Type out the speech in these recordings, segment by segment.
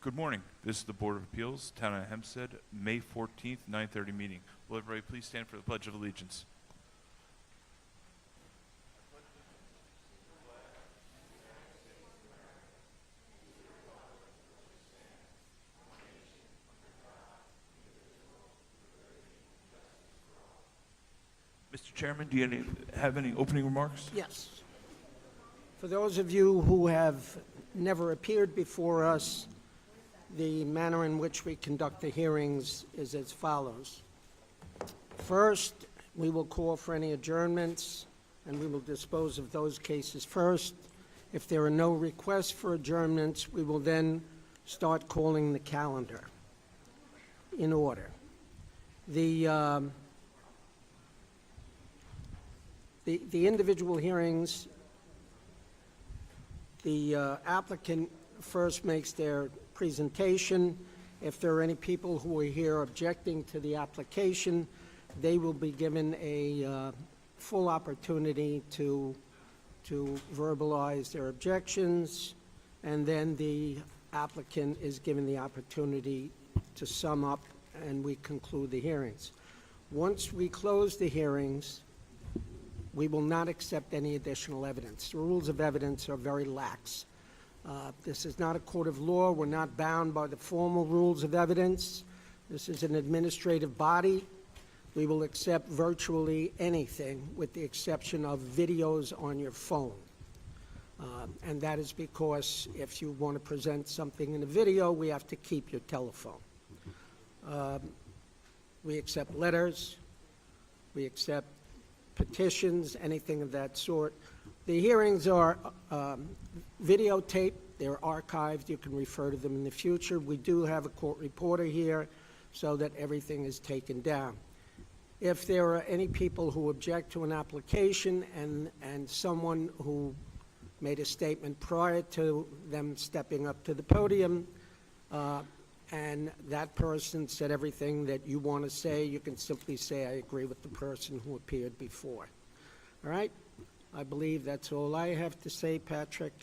Good morning. This is the Board of Appeals, Town of Hempstead, May 14th, 9:30 meeting. Will everybody please stand for the Pledge of Allegiance? Mr. Chairman, do you have any opening remarks? Yes. For those of you who have never appeared before us, the manner in which we conduct the hearings is as follows. First, we will call for any adjournments, and we will dispose of those cases first. If there are no requests for adjournments, we will then start calling the calendar in order. The individual hearings, the applicant first makes their presentation. If there are any people who are here objecting to the application, they will be given a full opportunity to verbalize their objections, and then the applicant is given the opportunity to sum up, and we conclude the hearings. Once we close the hearings, we will not accept any additional evidence. The rules of evidence are very lax. This is not a court of law. We're not bound by the formal rules of evidence. This is an administrative body. We will accept virtually anything with the exception of videos on your phone. And that is because if you want to present something in a video, we have to keep your telephone. We accept letters. We accept petitions, anything of that sort. The hearings are videotaped. They're archived. You can refer to them in the future. We do have a court reporter here so that everything is taken down. If there are any people who object to an application and someone who made a statement prior to them stepping up to the podium, and that person said everything that you want to say, you can simply say, I agree with the person who appeared before. All right? I believe that's all I have to say, Patrick.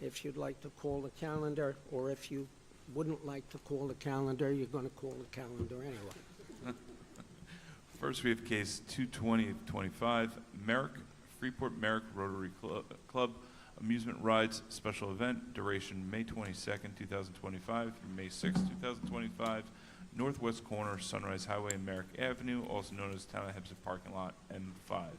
If you'd like to call the calendar, or if you wouldn't like to call the calendar, you're going to call the calendar anyway. First, we have case 220-25, Merrick, Freeport Merrick Rotary Club, Amusement Rides Special Event, duration May 22nd, 2025 through May 6th, 2025, northwest corner, Sunrise Highway and Merrick Avenue, also known as Town of Hempstead Parking Lot M5.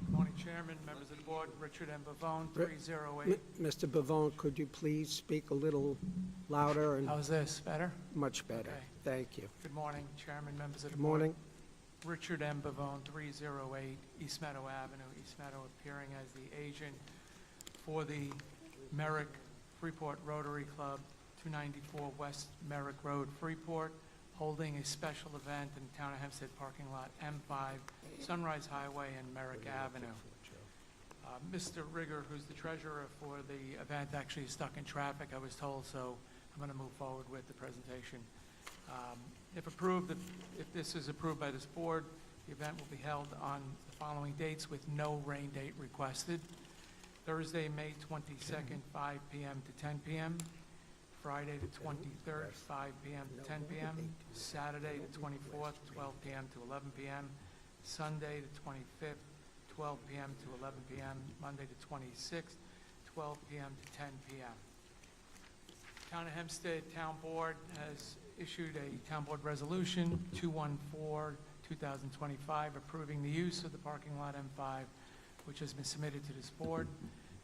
Morning, Chairman, members of the board, Richard M. Bavone, 308. Mr. Bavone, could you please speak a little louder and How's this, better? much better? Okay. Thank you. Good morning, Chairman, members of the Good board. morning. Richard M. Bavone, 308 East Meadow Avenue, East Meadow, appearing as the agent for the Merrick Freeport Rotary Club, 294 West Merrick Road, Freeport, holding a special event in the Town of Hempstead parking lot M5, Sunrise Highway and Merrick Avenue. Mr. Rigger, who's the treasurer for the event, actually is stuck in traffic, I was told, so I'm going to move forward with the presentation. If approved, if this is approved by this board, the event will be held on the following dates with no rain date requested. Thursday, May 22nd, 5 p.m. to 10 p.m. Friday the 23rd, 5 p.m. to 10 p.m. Saturday the 24th, 12 p.m. to 11 p.m. Sunday the 25th, 12 p.m. to 11 p.m. Monday the 26th, 12 p.m. to 10 p.m. Town of Hempstead Town Board has issued a Town Board Resolution 214-2025 approving the use of the parking lot M5, which has been submitted to this board.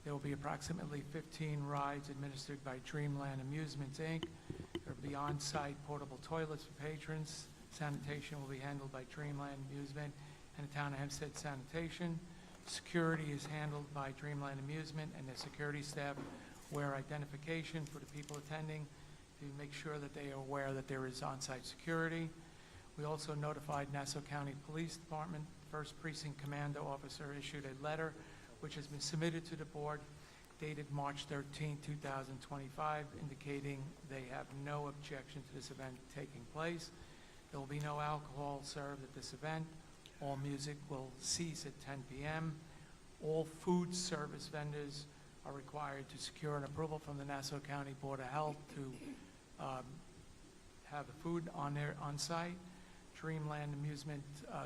There will be approximately 15 rides administered by Dreamland Amusements, Inc. There will be on-site portable toilets for patrons. Sanitation will be handled by Dreamland Amusement and the Town of Hempstead Sanitation. Security is handled by Dreamland Amusement, and the security staff wear identification for the people attending to make sure that they are aware that there is on-site security. We also notified Nassau County Police Department. First Precinct Commando Officer issued a letter which has been submitted to the board dated March 13, 2025, indicating they have no objection to this event taking place. There will be no alcohol served at this event. All music will cease at 10 p.m. All food service vendors are required to secure an approval from the Nassau County Board of Health to have the food on site. Dreamland Amusement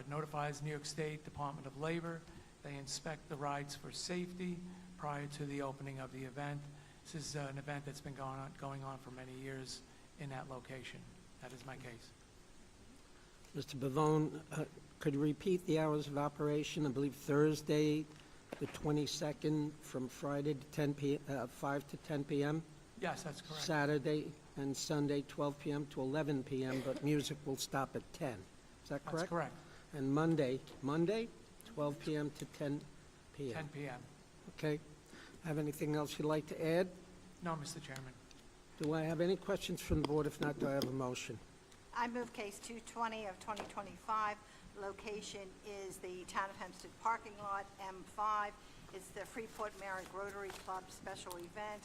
notifies New York State Department of Labor. They inspect the rides for safety prior to the opening of the event. This is an event that's been going on for many years in that location. That is my case. Mr. Bavone, could you repeat the hours of operation? I believe Thursday, the 22nd, from Friday to 5 to 10 p.m.? Yes, that's correct. Saturday and Sunday, 12 p.m. to 11 p.m., but music will stop at 10. Is that correct? That's correct. And Monday, 12 p.m. to 10 p.m.? 10 p.m. Okay. Have anything else you'd like to add? No, Mr. Chairman. Do I have any questions from the board? If not, do I have a motion? I move case 220 of 2025. Location is the Town of Hempstead parking lot, M5. It's the Freeport Merrick Rotary Club special event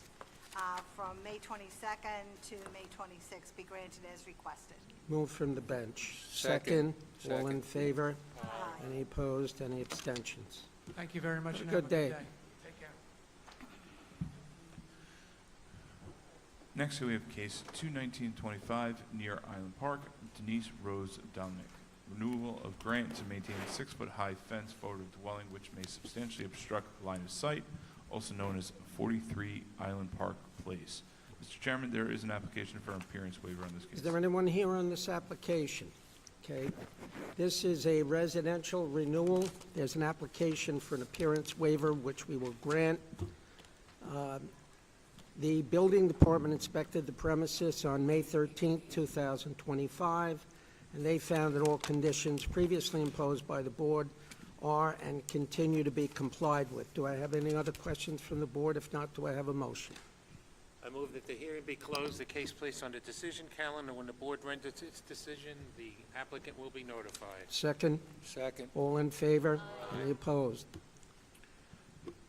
from May 22nd to May 26th. Be granted as requested. Move from the bench. Second. All in favor? Aye. Any opposed? Any abstentions? Thank you very much. And Good have a day. Take care. Next, we have case 21925 near Island Park, Denise Rose Dominic. Renewal of grant to maintain a 6-foot-high fence forward of dwelling which may substantially obstruct line of sight, also known as 43 Island Park Place. Mr. Chairman, there is an application for an appearance waiver on this case. Is there anyone here on this application? Okay. This is a residential renewal. There's an application for an appearance waiver, which we will grant. The building department inspected the premises on May 13th, 2025, and they found that all conditions previously imposed by the board are and continue to be complied with. Do I have any other questions from the board? If not, do I have a motion? I move that the hearing be closed, the case placed on the decision calendar. When the board renders its decision, the applicant will be notified. Second? Second. All in favor? Any opposed?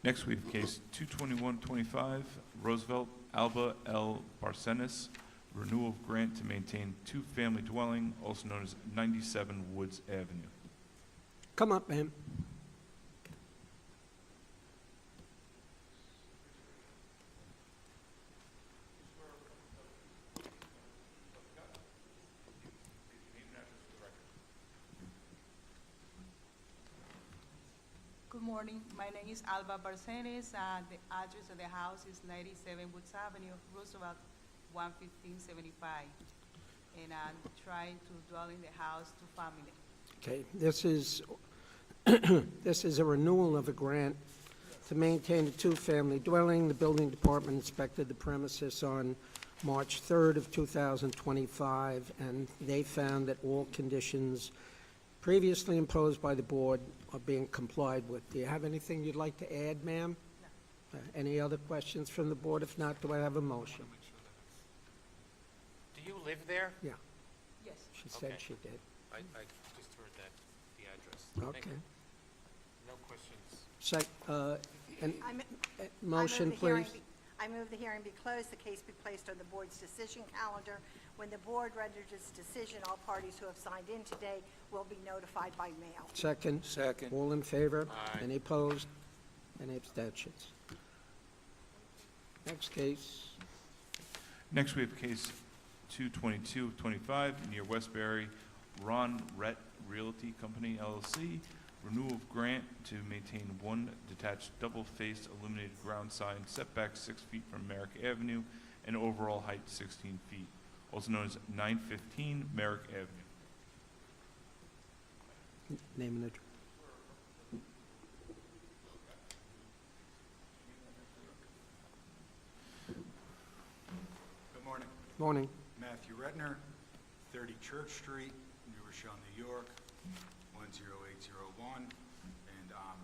Next, we have case 22125, Roosevelt Alba L. Barcenas, renewal of grant to maintain 2-family dwelling, also known as 97 Woods Avenue. Come up, ma'am. Good morning. My name is Alba Barcenes. The address of the house is 97 Woods Avenue, Roosevelt, 11575. And I'm trying to dwell in the house, 2 family. Okay, this is, this is a renewal of a grant to maintain a 2-family dwelling. The building department inspected the premises on March 3rd of 2025, and they found that all conditions previously imposed by the board are being complied with. Do you have anything you'd like to add, ma'am? No. Any other questions from the board? If not, do I have a motion? Do you live there? Yeah, Yes. she said Okay. she did. I just heard that, the address. Thank Okay. you. No questions. Motion, I move the hearing please. be- I move the hearing be closed, the case be placed on the board's decision calendar. When the board renders its decision, all parties who have signed in today will be notified by mail. Second. Second. All in favor? Aye. Any opposed? Any abstentions? Next case. Next, we have case 22225 near Westbury, Ron Rett Realty Company LLC, renewal of grant to maintain 1 detached double-faced illuminated ground sign setback 6 feet from Merrick Avenue and overall height 16 feet, also known as 915 Merrick Avenue. Name and address. Good morning. Morning. Matthew Retner, 30 Church Street, New Rochelle, New York, 10801, and I'm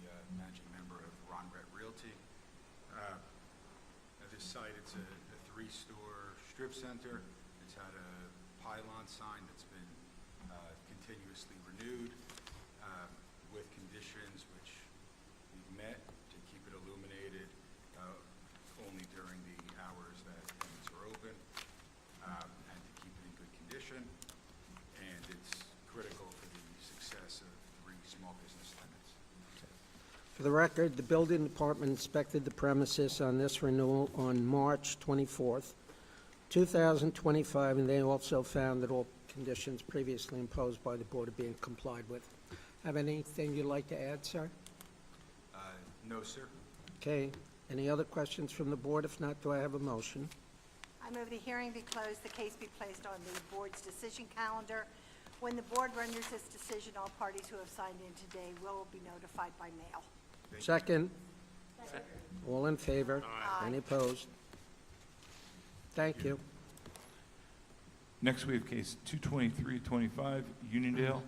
the managing member of Ron Rett Realty. At this site, it's a 3-store strip center. It's had a pylon sign that's been continuously renewed with conditions which we've met to keep it illuminated only during the hours that things are open, and to keep it in good condition. And it's critical for the success of the For the record, the building department inspected the premises on this renewal on March 24th, 2025, and they also found that all conditions previously imposed by the board are being complied with. Have anything you'd like to add, sir? No, sir. Okay, any other questions from the board? If not, do I have a motion? I move the hearing be closed, the case be placed on the board's decision calendar. When the board renders its decision, all parties who have signed in today will be notified by mail. Second? All in favor? Aye. Any opposed? Thank you. Next, we have case 22325, Uniondale,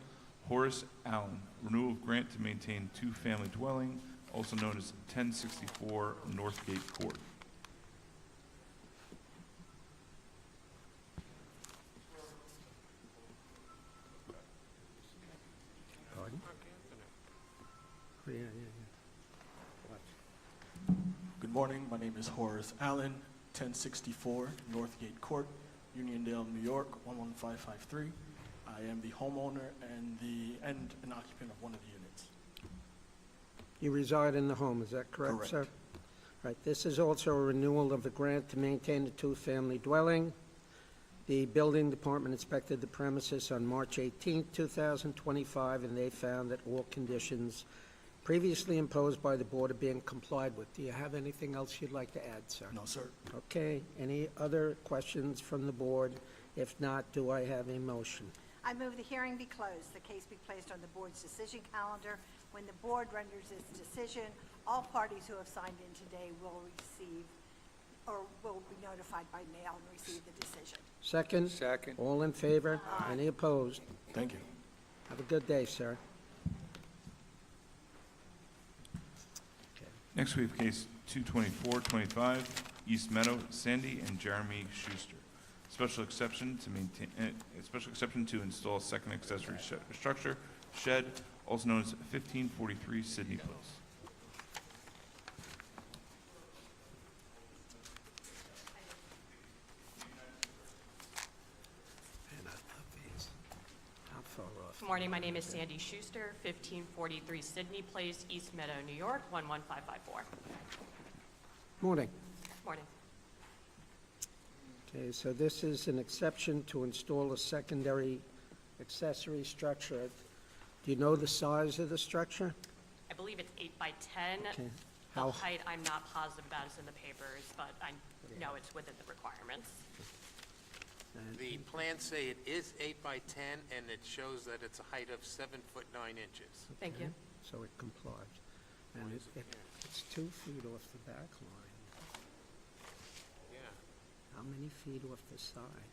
Horace Allen, renewal of grant to maintain two-family dwelling, also known as 1064 Northgate Court. Pardon? Yeah. Good morning, my name is Horace Allen, 1064 Northgate Court, Uniondale, New York, 11553. I am the homeowner and an occupant of one of the units. You reside in the home, is that correct, Correct. sir? Right, this is also a renewal of the grant to maintain a two-family dwelling. The building department inspected the premises on March 18, 2025, and they found that all conditions previously imposed by the board are being complied with. Do you have anything else you'd like to add, sir? No, sir. Okay, any other questions from the board? If not, do I have a motion? I move the hearing be closed, the case be placed on the board's decision calendar. When the board renders its decision, all parties who have signed in today will receive, or will be notified by mail and receive the decision. Second? Second. All in favor? Any opposed? Thank you. Have a good day, sir. Next, we have case 22425, East Meadow, Sandy and Jeremy Schuster. Special exception to install a second accessory structure, shed, also known as 1543 Sydney Place. How far off? Good morning, my name is Sandy Schuster, 1543 Sydney Place, East Meadow, New York, 11554. Morning. Morning. Okay, so this is an exception to install a secondary accessory structure. Do you know the size of the structure? I believe it's 8 by 10. Okay. The How- height, I'm not positive about, it's in the papers, but I know it's within the requirements. The plans say it is 8 by 10, and it shows that it's a height of 7 foot 9 inches. Thank you. So it complies. And Why is it it's 2 feet off the back line. Yeah. How many feet off the side?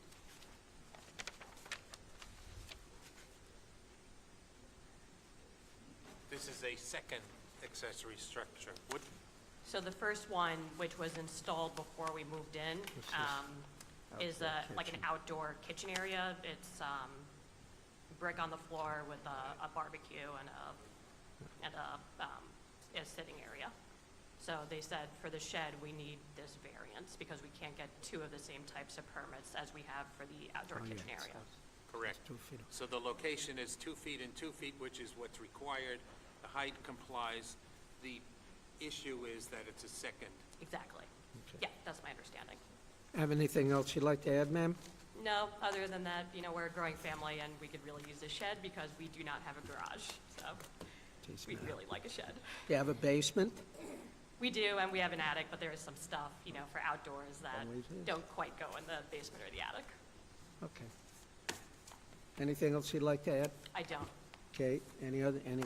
This is a second accessory structure. What, So the first one, which was installed before we moved in, is outdoor like an kitchen. outdoor kitchen area. It's brick on the floor with a barbecue and a sitting area. So they said for the shed, we need this variance because we can't get two of the same types of permits as we have for the outdoor Oh, yeah, kitchen area. correct. 2 feet. So the location is 2 feet and 2 feet, which is what's required. The height complies. The issue is that it's a second. Exactly. Okay. Yeah, that's my understanding. Have anything else you'd like to add, ma'am? No, other than that, we're a growing family and we could really use a shed because we do not have a garage. So Jeez, we'd ma'am. really like a shed. Do you have a basement? We do, and we have an attic, but there is some stuff, for outdoors that Always is. don't quite go in the basement or the attic. Okay. Anything else you'd like to add? I don't. Okay, any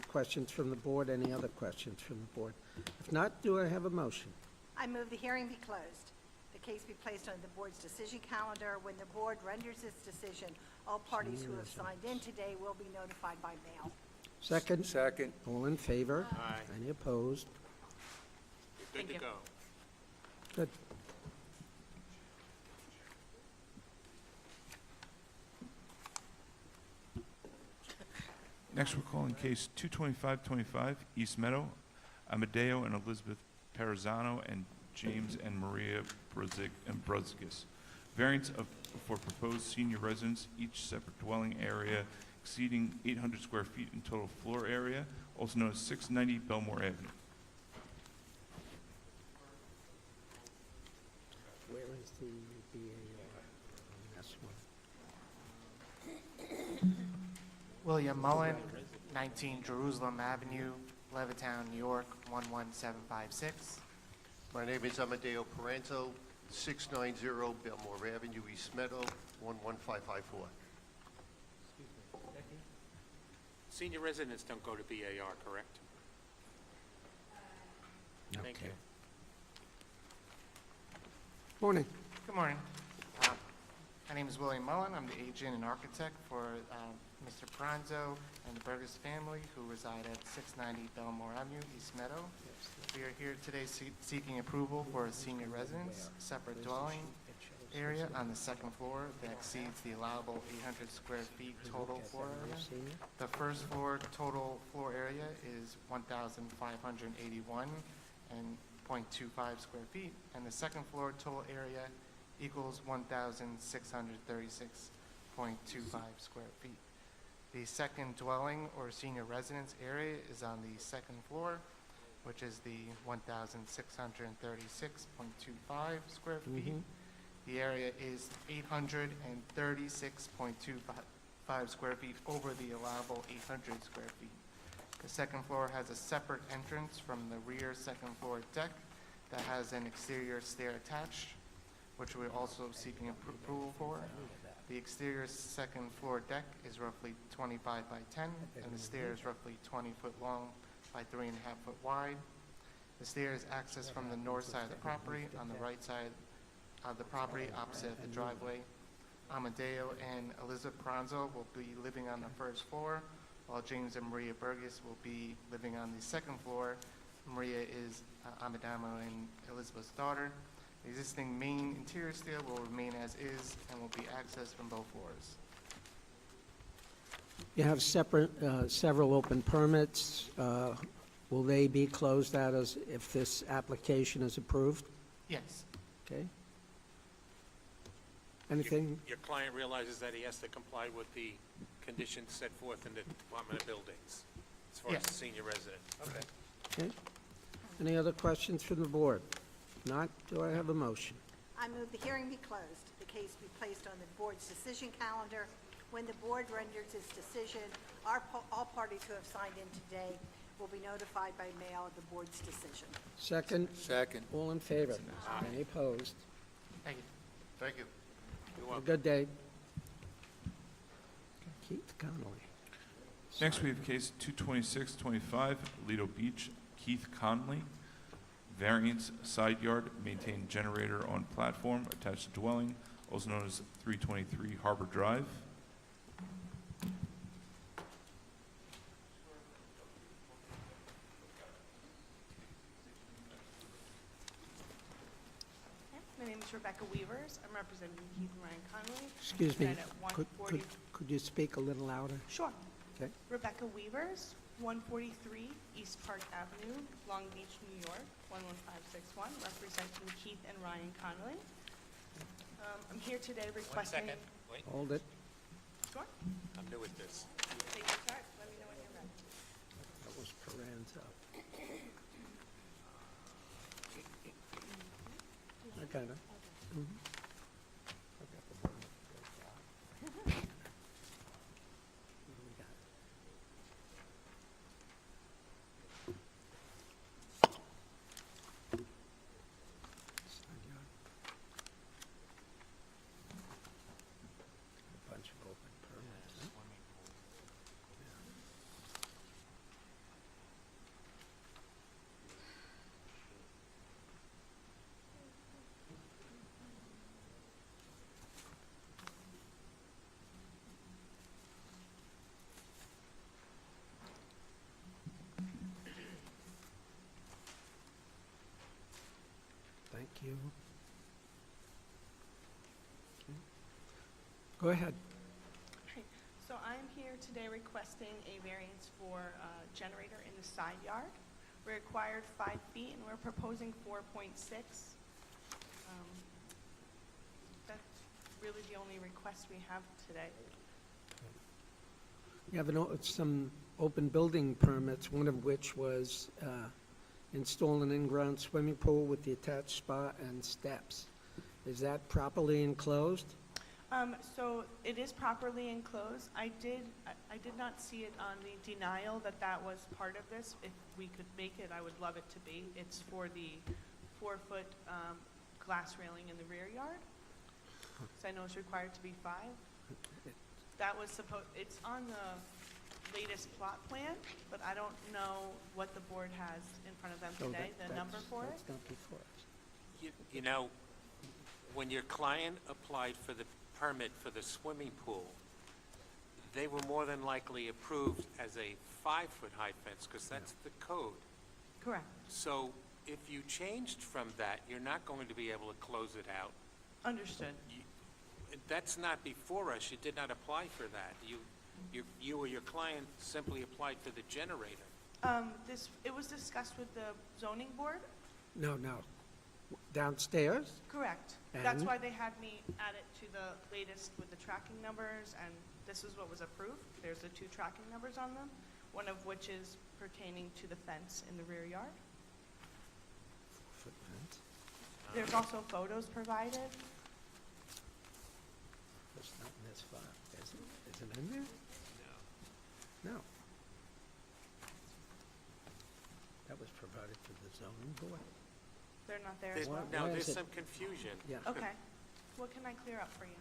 questions from the board? Any other questions from the board? If not, do I have a motion? I move the hearing be closed, the case be placed on the board's decision calendar. When the board renders its decision, all parties who have signed in today will be notified by mail. Second? Second. All in favor? Aye. Any opposed? Good Thank to you. go. Good. Next, we're calling case 22525, East Meadow, Amadeo and Elizabeth Perizano and James and Maria Bruzgis. Variance for proposed senior residence, each separate dwelling area exceeding 800 square feet in total floor area, also known as 690 Belmore Avenue. the BAR on this one. William Mullen, 19 Jerusalem Avenue, Levittown, New York, 11756. My name is Amadeo Paranzo, 690 Belmore Avenue, East Meadow, 11554. Senior residents don't go to BAR, correct? Thank you. Morning. Good morning. My name is William Mullen. I'm the agent and architect for Mr. Pranzo and the Burgess family who reside at 690 Belmore Avenue, East Meadow. We are here today seeking approval for a senior residence, separate dwelling area on the second floor that exceeds the allowable 800 square feet total floor area. The first floor total floor area is 1,581 and 0.25 square feet, and the second floor total area equals 1,636.25 square feet. The second dwelling or senior residence area is on the second floor, which is the 1,636.25 square feet. The area is 836.25 square feet over the allowable 800 square feet. The second floor has a separate entrance from the rear second floor deck that has an exterior stair attached, which we're also seeking approval for. The exterior second floor deck is roughly 25 by 10, and the stair is roughly 20 foot long by 3.5 foot wide. The stair is accessed from the north side of the property on the right side of the property opposite the driveway. Amadeo and Elizabeth Pranzo will be living on the first floor, while James and Maria Burgess will be living on the second floor. Maria is Amadamo and Elizabeth's daughter. The existing main interior stair will remain as is and will be accessed from both floors. You have several open permits. Will they be closed out as if this application is approved? Yes. Okay. Anything? Your client realizes that he has to comply with the conditions set forth in the Department of Buildings as far as Yes. the senior resident. Okay. Okay. Any other questions from the board? Not, do I have a motion? I move the hearing be closed, the case be placed on the board's decision calendar. When the board renders its decision, all parties who have signed in today will be notified by mail of the board's decision. Second? Second. All in favor? Any opposed? Thank you. Thank you. Have a good day. Keith Connolly. Next, we have case 22625, Lido Beach, Keith Conley. Variance, side yard, maintained generator on platform, attached dwelling, also known as 323 Harbor Drive. My name is Rebecca Weavers. I'm representing Keith and Ryan Conley. Excuse me, Right at 140 could you speak a little louder? Sure. Okay. Rebecca Weavers, 143 East Park Avenue, Long Beach, New York, 11561, representing Keith and Ryan Conley. I'm here today 1 requesting... second. Wait, Hold it. Sure. I'm new at this. Take your time. Let me know when you're ready. That was Paranzo. I got it. Bunch of open permits. Thank you. Okay. Go ahead. Okay, so I'm here today requesting a variance for a generator in the side yard. We're required 5 feet, and we're proposing 4.6. That's really the only request we have today. You have some open building permits, one of which was install an in-ground swimming pool with the attached spa and steps. Is that properly enclosed? So it is properly enclosed. I did not see it on the denial that that was part of this. If we could make it, I would love it to be. It's for the 4-foot glass railing in the rear yard. So I know it's required to be 5. That was it's on the latest plot plan, but I don't know what the board has in front of them So today, that- the number that's- for it. That's not before us. You know, when your client applied for the permit for the swimming pool, they were more than likely approved as a 5-foot high fence, because that's the code. Correct. So if you changed from that, you're not going to be able to close it out. Understood. That's not before us. You did not apply for that. You or your client simply applied for the generator. It was discussed with the zoning board? No. Downstairs? Correct. That's And? why they had me add it to the latest with the tracking numbers, and this is what was approved. There's the 2 tracking numbers on them, one of which is pertaining to the fence in the rear yard. Footprint. There's also photos provided. It's not in this file. Is it in there? No. That was provided to the zoning board. They're not there There's- as well? Now, Where there's is it? some confusion. Yeah. Okay. What can I clear up for you?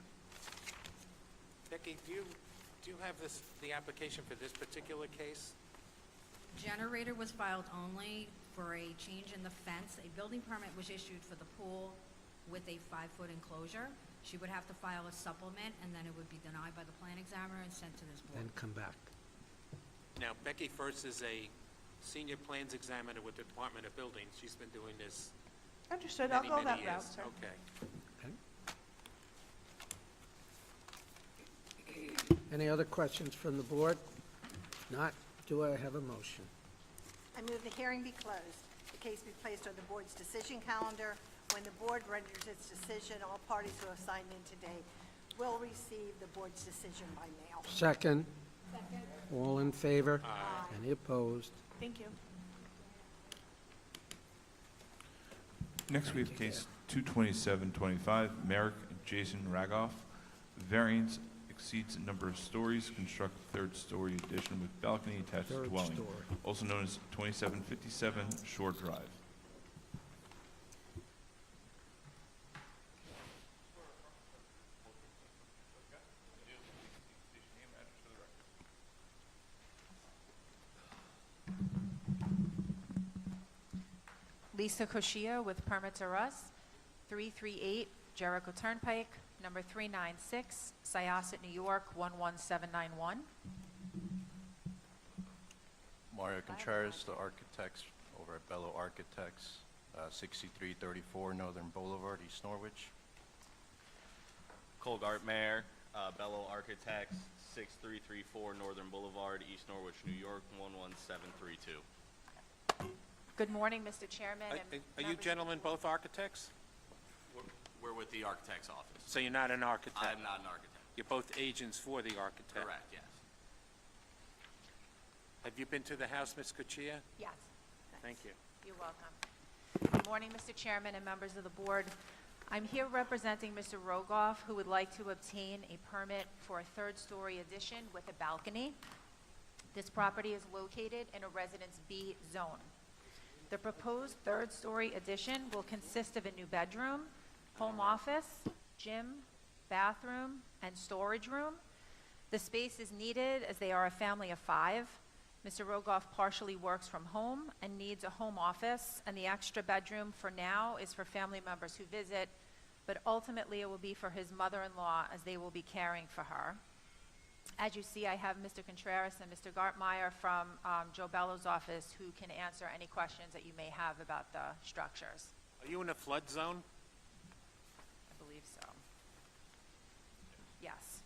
Becky, do you have the application for this particular case? Generator was filed only for a change in the fence. A building permit was issued for the pool with a 5-foot enclosure. She would have to file a supplement, and then it would be denied by the plan examiner and sent to this board. Then come back. Now, Becky First is a senior plans examiner with the Department of Buildings. She's been doing this Understood. I'll many, go many that years. route, sir. Okay. Any other questions from the board? Not, do I have a motion? I move the hearing be closed. The case be placed on the board's decision calendar. When the board renders its decision, all parties who have signed in today will receive the board's decision by mail. Second? All in favor? Any opposed? Thank you. Next, we have case 22725, Merrick Jason Ragoff. Variance exceeds number of stories, construct 3rd-story addition with balcony attached Third dwelling, story. also known as 2757 Shore Drive. Lisa Koshia with Permits or Us, 338 Jericho Turnpike, number 396, Syosset, New York, 11791. Mario Contreras, the architects over at Bello Architects, 6334 Northern Boulevard, East Norwich. Colgart Mayor, Bello Architects, 6334 Northern Boulevard, East Norwich, New York, 11732. Good morning, Mr. Chairman. and Are you members- gentlemen both architects? We're with the architect's office. So you're not an architect? I'm not an architect. You're both agents for the architect? Correct, yes. Have you been to the house, Ms. Kuchia? Yes. Thank you. You're welcome. Good morning, Mr. Chairman and members of the board. I'm here representing Mr. Rogoff, who would like to obtain a permit for a 3rd-story addition with a balcony. This property is located in a Residence B zone. The proposed 3rd-story addition will consist of a new bedroom, home office, gym, bathroom, and storage room. The space is needed as they are a family of 5. Mr. Rogoff partially works from home and needs a home office, and the extra bedroom for now is for family members who visit, but ultimately it will be for his mother-in-law as they will be caring for her. As you see, I have Mr. Contreras and Mr. Gartmeyer from Joe Bello's office who can answer any questions that you may have about the structures. Are you in a flood zone? I believe so. Yes.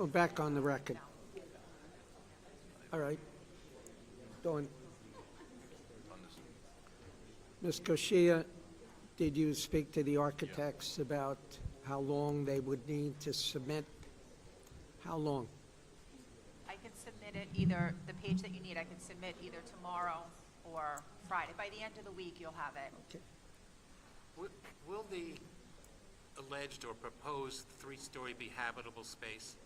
We're back on the record. All right. Dawn. Ms. Koshia, did you speak to the architects about how long they would need to submit? How long? I can submit it either, the page that you need, I can submit either tomorrow or Friday. By the end of the week, you'll have it. Okay. Will the alleged or proposed three-story be habitable space?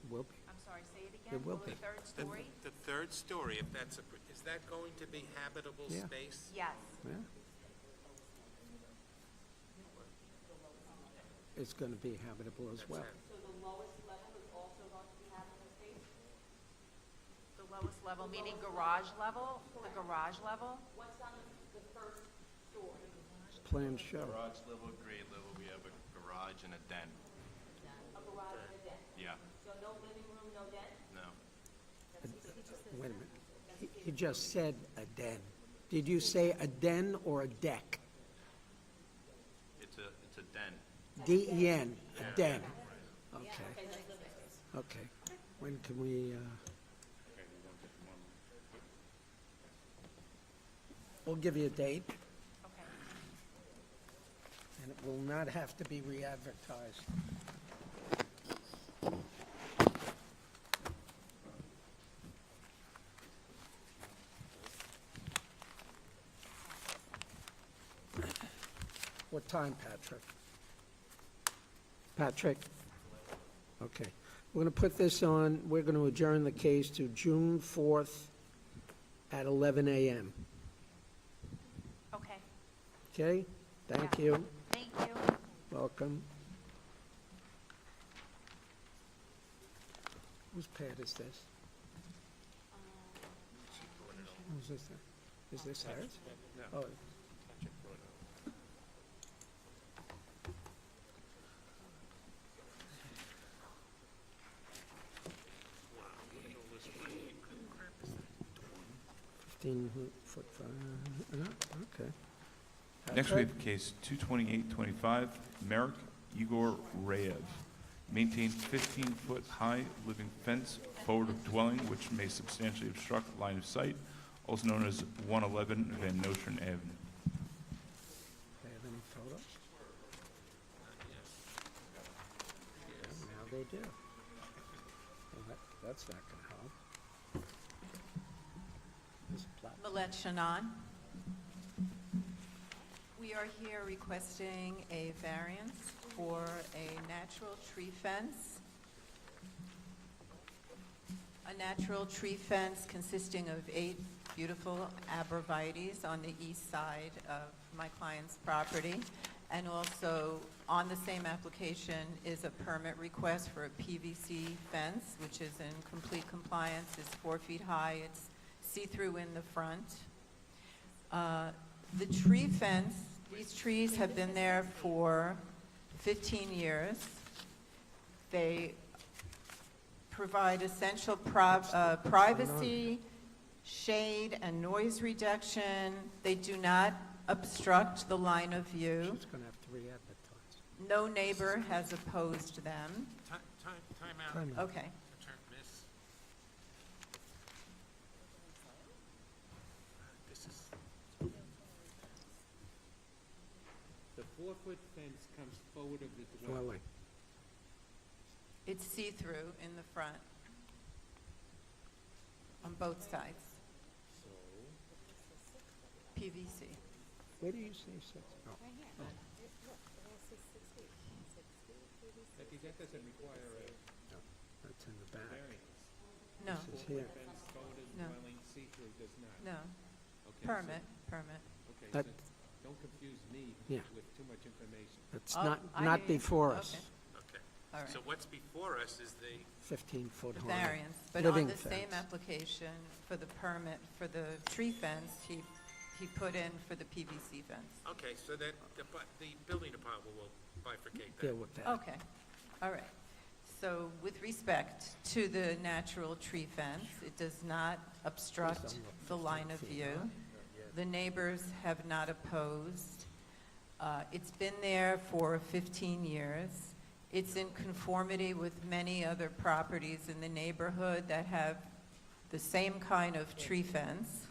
Will be. I'm sorry, say it again? It will The be. third story? The third story, if that's is that going to be habitable Yeah. space? Yes. Yeah. It's going to be habitable as well. So the lowest level is also going to be habitable space? The lowest level, meaning garage level? The garage level? What's on the first story? Plans show. Garage level, grade level, we have a garage and a den. A garage and a den? Yeah, So no living room, no den? no. Wait a minute. He just said a den. Did you say a den or a deck? It's a den. D-E-N, a den. Okay. Okay. When can we, we'll give you a date, Okay. and it will not have to be re-advertised. What time, Patrick? Patrick? Okay. We're going to put this on, we're going to adjourn the case to June 4th at 11 a.m. Okay. Okay? Thank Yeah. you. Thank you. Welcome. Whose pad is this? Who's this? Is this hers? Oh, foot five, okay. Next, we Patrick? have case 22825, Merrick Igor Rayev. Maintain 15-foot high living fence forward of dwelling which may substantially obstruct line of sight, also known as 111 Van Nostrand Avenue. They have any photos? Now they do. Well, that's not gonna help. This plat- Millette Shannon. We are here requesting a variance for a natural tree fence. A natural tree fence consisting of 8 beautiful arborvitaes on the east side of my client's property. And also, on the same application is a permit request for a PVC fence, which is in complete compliance. It's 4 feet high. It's see-through in the front. The tree fence, these trees have been there for 15 years. They provide essential privacy, shade, and noise reduction. They do not obstruct the line of view. She's gonna have to re-advertise. No neighbor has opposed them. Time out. Time out. Okay. Miss. This is, The 4-foot fence comes forward of the dwelling. Dwelling. It's see-through in the front on both sides. So, PVC. Where do you say 6? Oh. that doesn't require a That's in the back. variance. No, This is here. Fence forward of No. dwelling, see-through does not. no. Okay, so- Permit. Okay, That- so don't confuse me Yeah. with too much information. It's Oh, not, I not hear you. before us. Okay. okay. All right. So what's before us is the 15-foot The high. variance, but on living the same fence. application for the permit for the tree fence, he put in for the PVC fence. okay. So that the building department will bifurcate that. Deal with that. Okay, all right. So with respect to the natural tree fence, it does not obstruct the line of view. The neighbors have not opposed. It's been there for 15 years. It's in conformity with many other properties in the neighborhood that have the same kind of tree fence.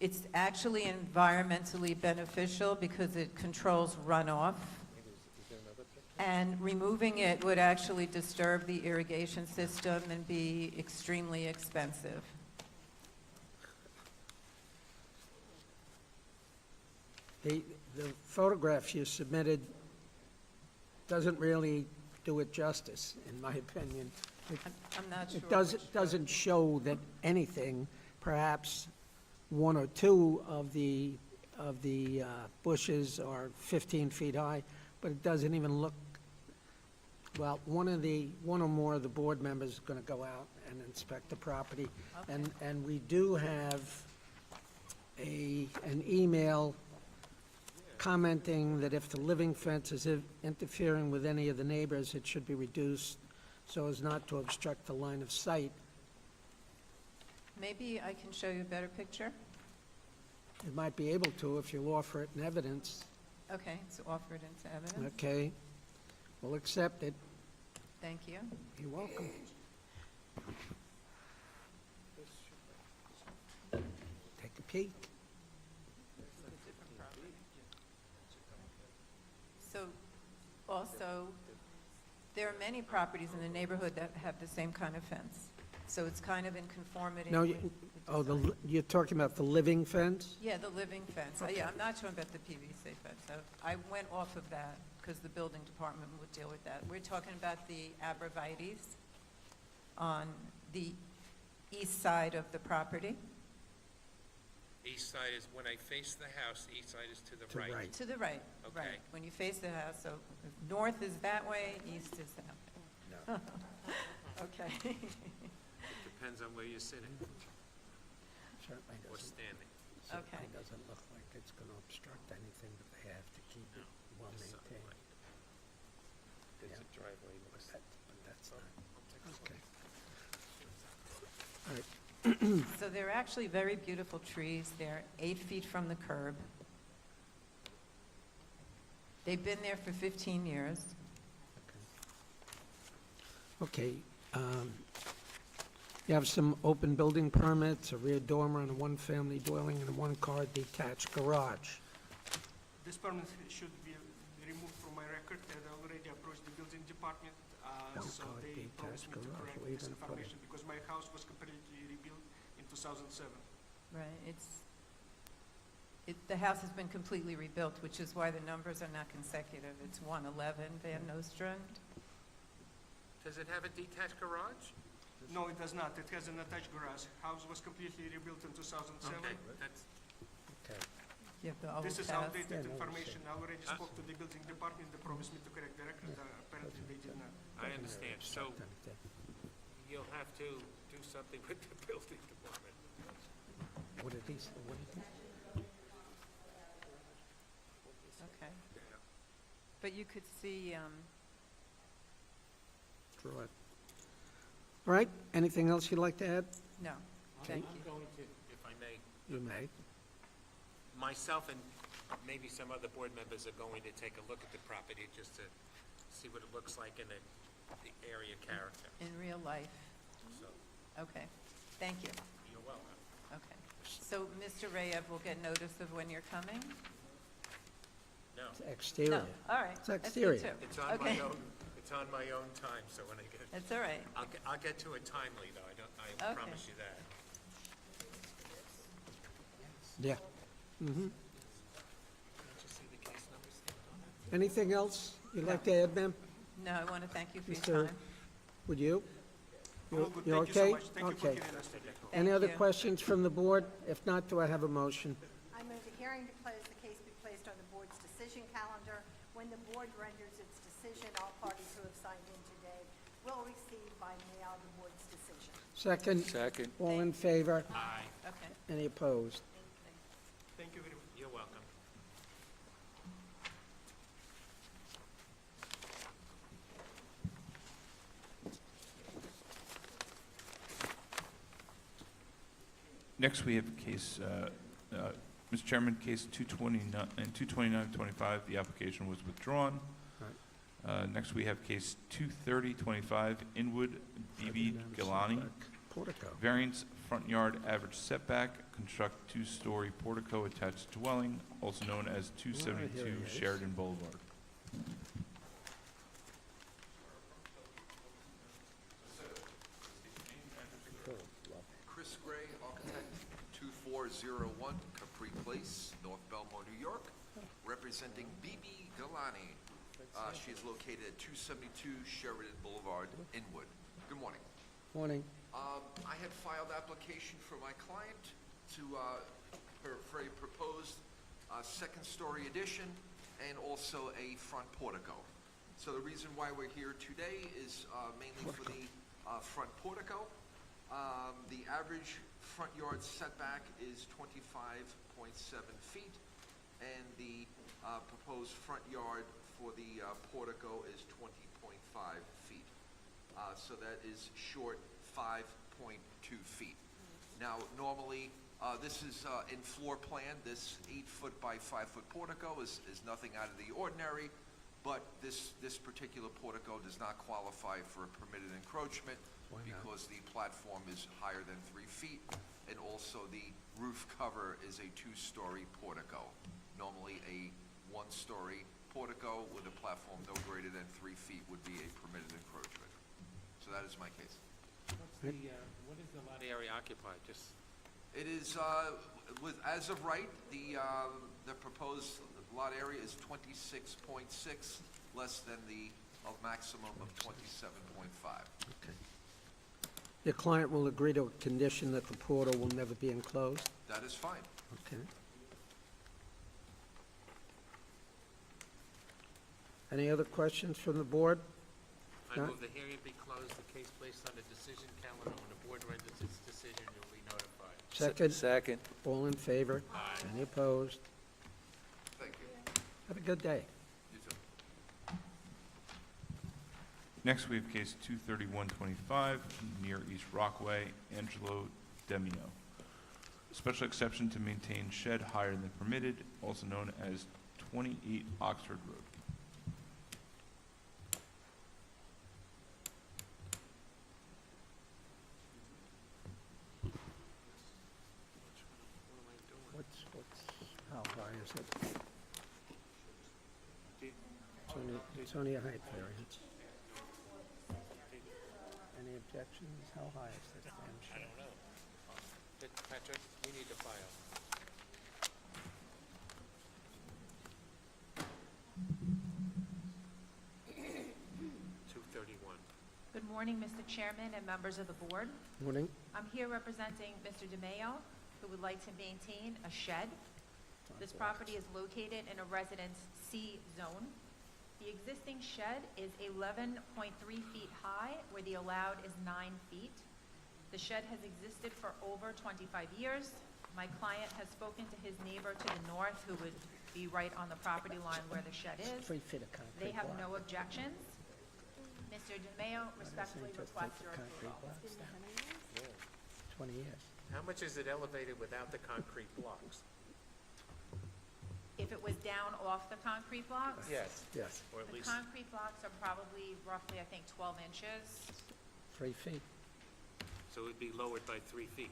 It's actually environmentally beneficial because it controls runoff. And removing it would actually disturb the irrigation system and be extremely expensive. The photograph you submitted doesn't really do it justice, in my opinion. I'm not sure. It doesn't show that anything, perhaps one or two of the bushes are 15 feet high, but it doesn't even look, well, one or more of the board members is going to go out and inspect the property. Okay. And we do have an email commenting that if the living fence is interfering with any of the neighbors, it should be reduced so as not to obstruct the line of sight. Maybe I can show you a better picture? It might be able to if you'll offer it in evidence. Okay, so offer it into evidence. Okay, we'll accept it. Thank you. You're welcome. Take a peek. So, also, there are many properties in the neighborhood that have the same kind of fence. So it's kind of in conformity No, with... you're talking about the living fence? Yeah, the living fence. Yeah, I'm not talking about the PVC fence. So I went off of that because the building department would deal with that. We're talking about the abrevieties on the east side of the property. East side is, when I face the house, the east side is to the To right. right. To the right, Okay. right. When you face the house, so if north is that way, east is that way. Okay. Depends on where you're sitting Certainly or doesn't, standing. Okay. certainly doesn't look like it's going to obstruct anything, but they have to keep it well maintained. There's Yeah. a driveway. But that's not, okay. All right, So they're actually very beautiful trees. They're 8 feet from the curb. They've been there for 15 years. okay. You have some open building permits, a rear dormer on a one-family dwelling, and a one-car detached garage. This permit should be removed from my record. I already approached the building department, so One-car they promised me to detached correct garage. Where you this gonna put it? information because my house was completely rebuilt in 2007. Right, the house has been completely rebuilt, which is why the numbers are not consecutive. It's 111 Van Nostrand. Does it have a detached garage? No, it does not. It has an attached garage. House was completely rebuilt in 2007. Okay, that's, Okay. You have the old This is house. outdated Yeah, no, information. I already spoke to the building department. They promised me to correct the record. Apparently, they did not. I understand. So Obstruct anything. you'll have to do something with the building department. What did he say? What did he? Okay. But you could see, Draw it. All right, anything else you'd like to add? no, thank I'm you. going to, If I may, You may. myself and maybe some other board members are going to take a look at the property just to see what it looks like in the area character. In real life. So, Okay, thank you. you're welcome. Okay. So Mr. Rayev will get notice of when you're coming? No, Exterior. No, all right. It's That's good, exterior. too. it's on Okay. my own, it's on my own time, so when I get, That's all right. I'll get to it timely though, I Okay. promise you that. Yeah. Mm-hmm. Can't you see the case number stamped on it? Anything else you'd like to add, ma'am? No, I want to thank you for your Mr. time. Would you? All good. You Thank you so okay? much. Thank you for Okay. hearing us today. Any Thank other you. questions from the board? If not, do I have a motion? I move the hearing to close, the case be placed on the board's decision calendar. When the board renders its decision, all parties who have signed in today will receive by mail the board's decision. Second? Second. All in favor? Aye, Okay. Any opposed? Thank you very much. you're welcome. Next, we have case, Mr. Chairman, case 229 and 22925. The application was withdrawn. Right. Next, we have case 23025, Inwood, BB Galani. Portico. Variance, front yard average setback, construct two-story portico attached dwelling, also known as 272 Here he is. Sheridan Boulevard. Chris Gray, architect, 2401 Capri Place, North Belmore, New York, representing BB Galani. She is located at 272 Sheridan Boulevard, Inwood. Good morning. Morning. I had filed application for my client for a proposed second-story addition and also a front portico. So the reason why we're here today is mainly for the front portico. The average front yard setback is 25.7 feet, and the proposed front yard for the portico is 20.5 feet. So that is short 5.2 feet. Now, normally, this is in floor plan. This 8-foot by 5-foot portico is nothing out of the ordinary, but this particular portico does not qualify for a permitted encroachment because the platform is higher than 3 feet, and also the roof cover is a 2-story portico. Normally, a 1-story portico with a platform no greater than 3 feet would be a permitted encroachment. So that is my case. What is the lot area occupied? Just It is, as of right, the proposed lot area is 26.6, less than the maximum of 27.5. Okay. Your client will agree to a condition that the portal will never be enclosed? That is fine. Okay. Any other questions from the board? I No? move the hearing be closed, the case placed on the decision calendar. When the board renders its decision, you'll be notified. Second? Second. All in favor? Aye. Any opposed? Thank you. Have a good day. You too. Next, we have case 23125, near East Rockaway, Angelo Demio. Special exception to maintain shed higher than permitted, also known as 28 Oxford Road. How high is it? It's only a height variance. Any objections? How high is this damn I shed? don't know. Patrick, we need to file. Good morning, Mr. Chairman and members of the board. Morning. I'm here representing Mr. DeMayo, who would like to maintain a shed. This property is located in a Residence C zone. The existing shed is 11.3 feet high, where the allowed is 9 feet. The shed has existed for over 25 years. My client has spoken to his neighbor to the north, who would be right on the property line where the shed is. 3 feet of concrete They have block. no objections. Mr. DeMayo respectfully Just requests take your the concrete approval. blocks down. 20 years. How much is it elevated without the concrete blocks? If it was down off the concrete blocks? Yes. Yes, Or at The least, concrete blocks are probably roughly, I think, 12 inches. 3 feet. so it would be lowered by 3 feet.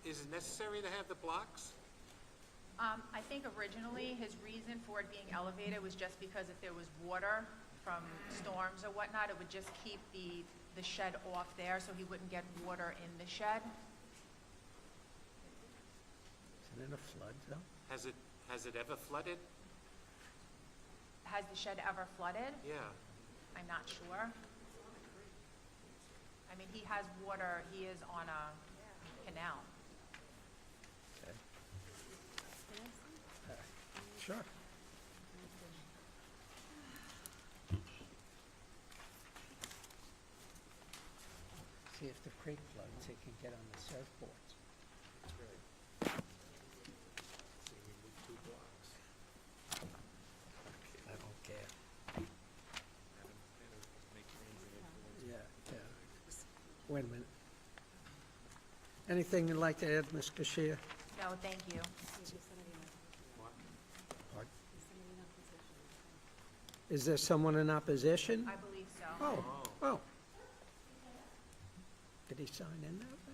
Is it necessary to have the blocks? I think originally, his reason for it being elevated was just because if there was water from storms or whatnot, it would just keep the shed off there, so he wouldn't get water in the shed. Is it in a flood zone? Has it ever flooded? Has the shed ever flooded? Yeah. I'm not sure. I mean, he has water, he is on a canal. Sure. See if the creek floods, he can get on the surfboards. That's right. So we move 2 blocks. I don't care. Make room Yeah, yeah. Wait a minute. Anything you'd like to add, Ms. Kashia? No, thank you. Pardon? Is there someone in opposition? I believe so. Oh. Did he sign in that way?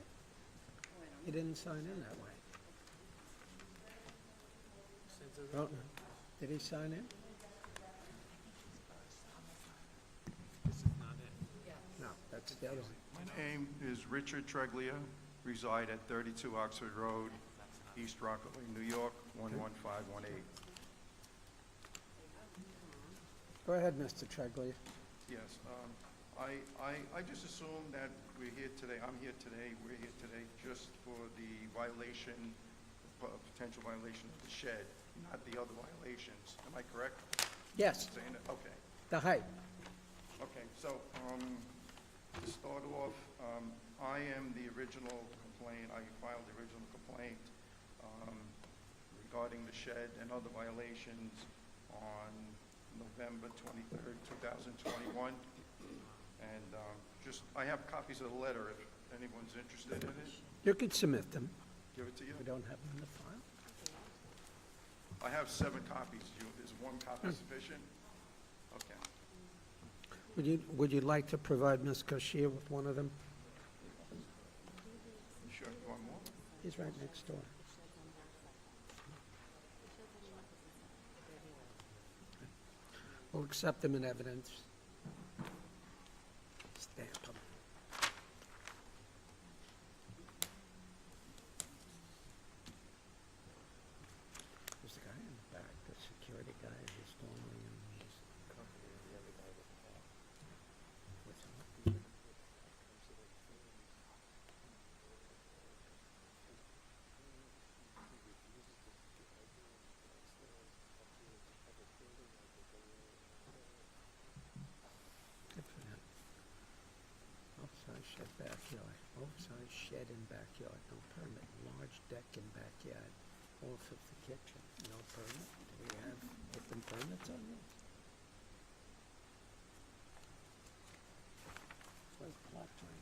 He didn't sign in that way. Oh, no. Did he sign in? No, that's the other one. My name is Richard Treglia, reside at 32 Oxford Road, East Rockaway, New York, 11518. Go ahead, Mr. Treglia. Yes, I just assume that we're here today, we're here today just for the violation, potential violation of the shed, not the other violations. Am I correct? Yes, Saying that? Okay. the height. Okay, so, to start off, I am the original complaint, I filed the original complaint regarding the shed and other violations on November 23rd, 2021. And I have copies of the letter if anyone's interested in it. You could submit them. Give it to you. We don't have them in the file. I have 7 copies. Is 1 copy sufficient? Okay. Would you like to provide Ms. Koshia with one of them? You sure you want more? He's right next door. We'll accept them in evidence. Stamp them. There's the guy in the back, the security guy who's normally in these. What's that? Good for him. Outside shed backyard, outside shed and backyard, no permit. Large deck and backyard, off of the kitchen, no permit. Do we have different permits on this? Where's the plot plan?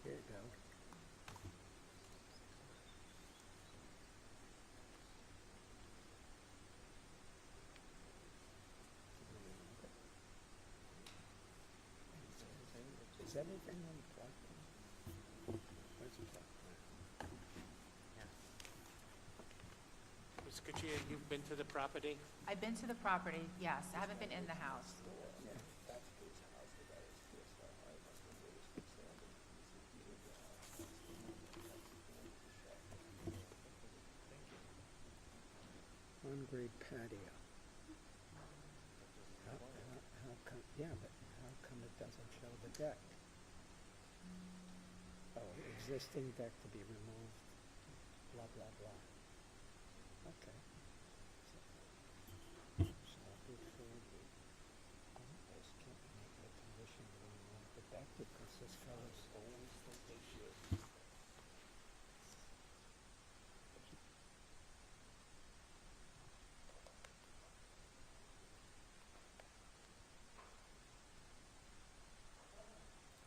Here you go. Is everything on the plot plan? Where's the plot plan? Ms. Kuchia, you've been to the property? I've been to the property, yes. I haven't been in the house. On-grade patio. How come, yeah, but how come it doesn't show the deck? Oh, existing deck to be removed, blah, blah, blah. Okay. So before the owners can't make a condition to remove the deck because this fellow's always think they should.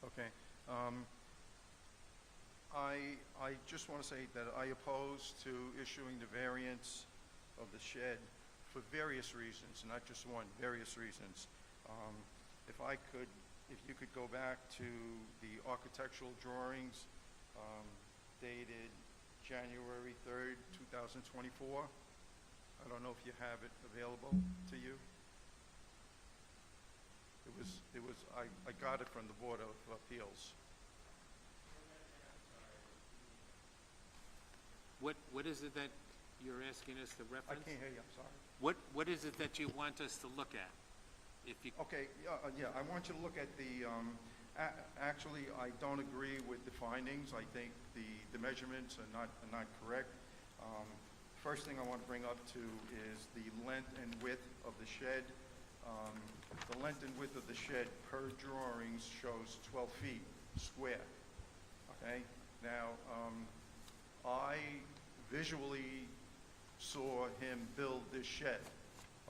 Okay. I just want to say that I oppose to issuing the variance of the shed for various reasons, not just one, various reasons. If you could go back to the architectural drawings dated January 3rd, 2024. I don't know if you have it available to you. I got it from the Board of Appeals. What is it that you're asking us to I reference? can't hear you, I'm sorry. What is it that you want us to look at? If you, Okay, yeah, I want you to look at the, actually, I don't agree with the findings. I think the measurements are not correct. First thing I want to bring up to is the length and width of the shed. The length and width of the shed per drawings shows 12 feet square, okay? Now, I visually saw him build this shed,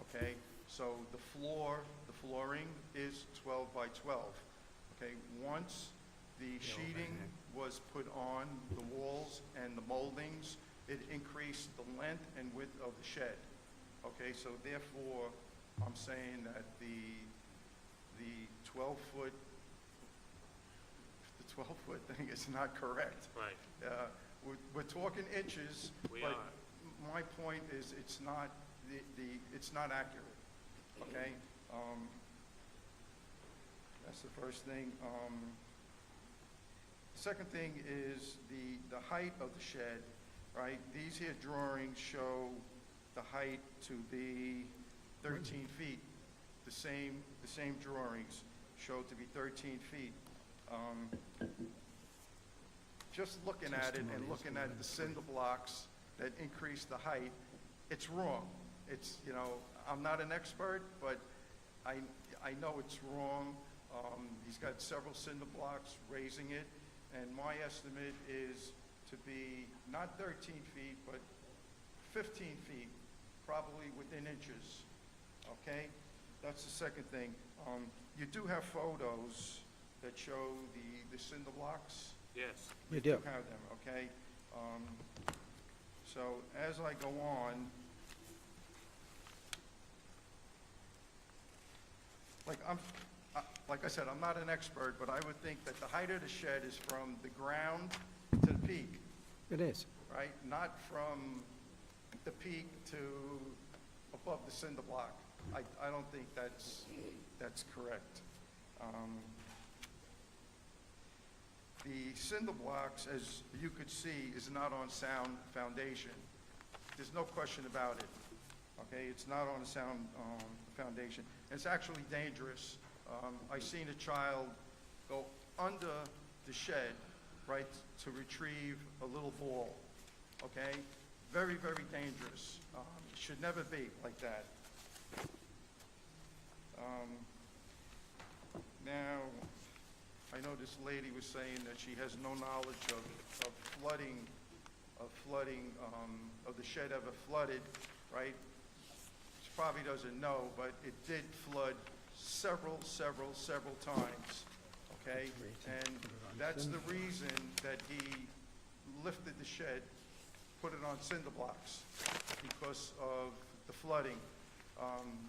okay? So the floor flooring is 12 by 12. Okay, once the sheeting was put on the walls and the moldings, it increased the length and width of the shed. Okay, so therefore, I'm saying that the 12-foot thing is not correct. Right. We're talking inches, We but are. my point is it's not it's not accurate. Okay, that's the first thing. Second thing is the height of the shed. Right, these here drawings show the height to be 13 feet. The same drawings show to be 13 feet. Just looking at it and looking at the cinder blocks that increase the height, it's wrong. It's, you know, I'm not an expert, but I know it's wrong. He's got several cinder blocks raising it, and my estimate is to be not 13 feet, but 15 feet, probably within inches, okay? That's the second thing. You do have photos that show the cinder blocks. Yes. You do. Have them, okay? So as I go on, like I said, I'm not an expert, but I would think that the height of the shed is from the ground to the peak, It is. right? Not from the peak to above the cinder block. I don't think that's correct. The cinder blocks, as you could see, is not on sound foundation. There's no question about it, okay? It's not on a sound foundation. It's actually dangerous. I seen a child go under the shed, right, to retrieve a little ball, okay? Very, very dangerous. It should never be like that. Now, I know this lady was saying that she has no knowledge of flooding, of the shed ever flooded, right? She probably doesn't know, but it did flood several times, okay? And that's the reason that he lifted the shed, put it on cinder blocks, because of the flooding.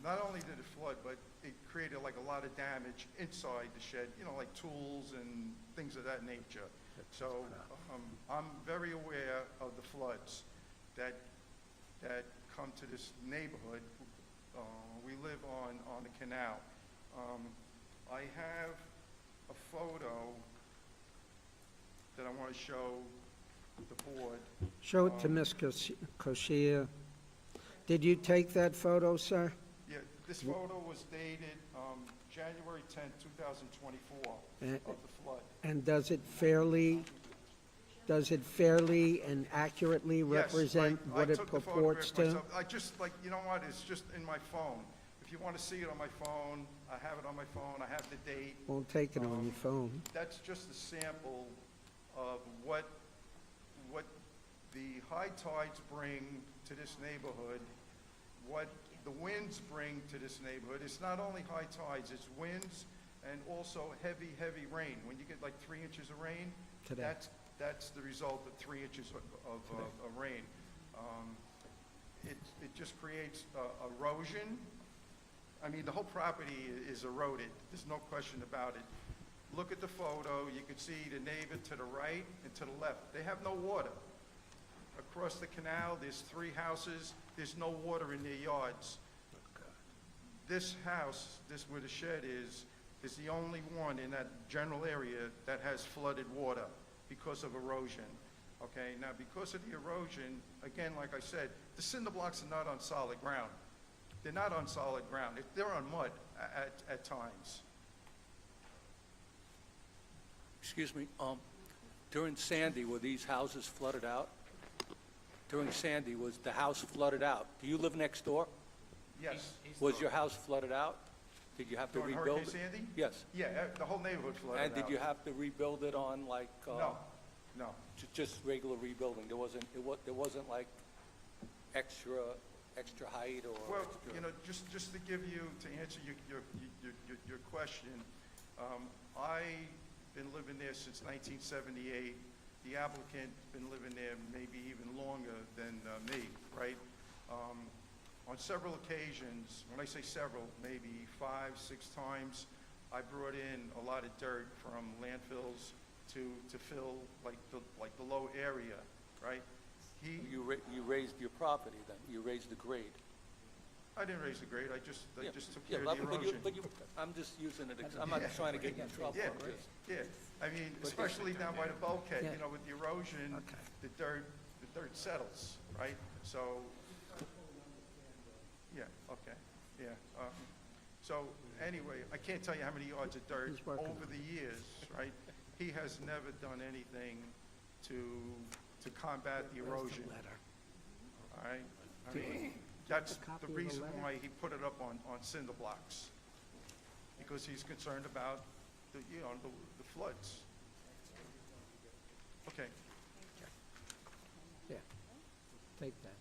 Not only did it flood, but it created like a lot of damage inside the shed, you know, like tools and things of that nature. So I'm very aware of the floods that come to this neighborhood. We live on the canal. I have a photo that I want to show the board. Show it to Ms. Koshia. Did you take that photo, sir? Yeah, this photo was dated January 10, 2024, of the flood. And does it fairly and accurately represent Yes, what I it took the purports photograph to? myself. I just, like, you know what, it's just in my phone. If you want to see it on my phone, I have it on my phone, I have the date. Won't take it on your phone. That's just a sample of what the high tides bring to this neighborhood, what the winds bring to this neighborhood. It's not only high tides, it's winds and also heavy rain. When you get like 3 inches of rain, Today. that's the result of 3 inches of rain. It just creates erosion. I mean, the whole property is eroded. There's no question about it. Look at the photo. You can see the neighbor to the right and to the left. They have no water. Across the canal, there's 3 houses. There's no water in their yards. This house, where the shed is the only one in that general area that has flooded water because of erosion. Okay, now because of the erosion, again, like I said, the cinder blocks are not on solid ground. They're not on solid ground. They're on mud at times. Excuse me, during Sandy, were these houses flooded out? During Sandy, was the house flooded out? Do you live next door? Yes. Was your house flooded out? Did you have to During rebuild Hurricane it? Sandy? Yes. Yeah, the whole neighborhood flooded out. And did you have to rebuild it on like? No. Just regular rebuilding? There wasn't like extra extra height or Well, extra? you know, just to give you, to answer your question, I've been living there since 1978. The applicant been living there maybe even longer than me, right? On several occasions, when I say several, maybe 5, 6 times, I brought in a lot of dirt from landfills to fill like the low area, right? You raised your property then, you raised the grade. I didn't raise the grade, I just Yeah, took yeah, care of the but you- erosion. but you- I'm just using it, I'm not trying to get you in trouble. Yeah, I'm just- yeah, I mean, But- especially down by the bulkhead, Yeah. you know, with the erosion, the dirt settles, right? So, yeah, okay, yeah. So, anyway, I can't tell you how many yards of dirt He's working over the years, right? He has never done anything to combat the erosion, all right? I mean, that's a copy the of the reason letter? why he put it up on cinder blocks, because he's concerned about the, you know, the floods. Okay. Yeah, take that.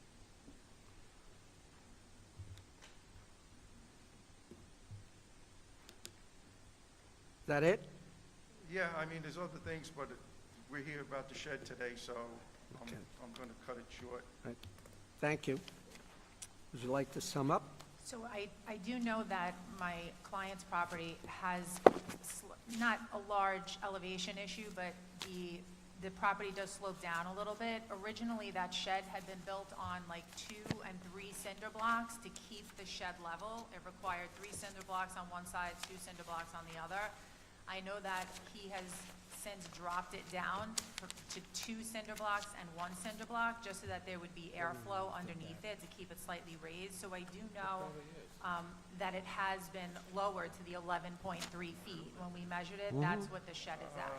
Is that it? Yeah, I mean, there's other things, but we're here about the shed today, so Okay. I'm going to cut it short. Right. Thank you. Would you like to sum up? So I do know that my client's property has not a large elevation issue, but the property does slope down a little bit. Originally, that shed had been built on like 2 and 3 cinder blocks to keep the shed level. It required 3 cinder blocks on one side, 2 cinder blocks on the other. I know that he has since dropped it down to 2 cinder blocks and 1 cinder block, just so that there would be airflow underneath it to keep it slightly raised. So I do know that it has been lowered to the 11.3 feet. When we measured it, that's what the shed is at.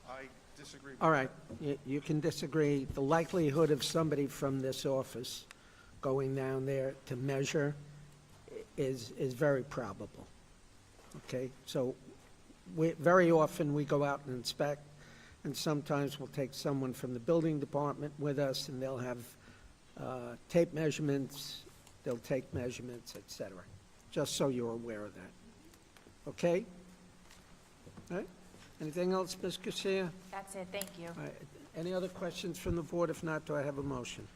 I disagree. with All that. right, you can disagree. The likelihood of somebody from this office going down there to measure is very probable. Okay, so very often we go out and inspect, and sometimes we'll take someone from the building department with us, and they'll have tape measurements, they'll take measurements, et cetera, just so you're aware of that. Okay? All right? Anything else, Ms. Garcia? That's it, thank you. All right, any other questions from the board? If not, do I have a motion?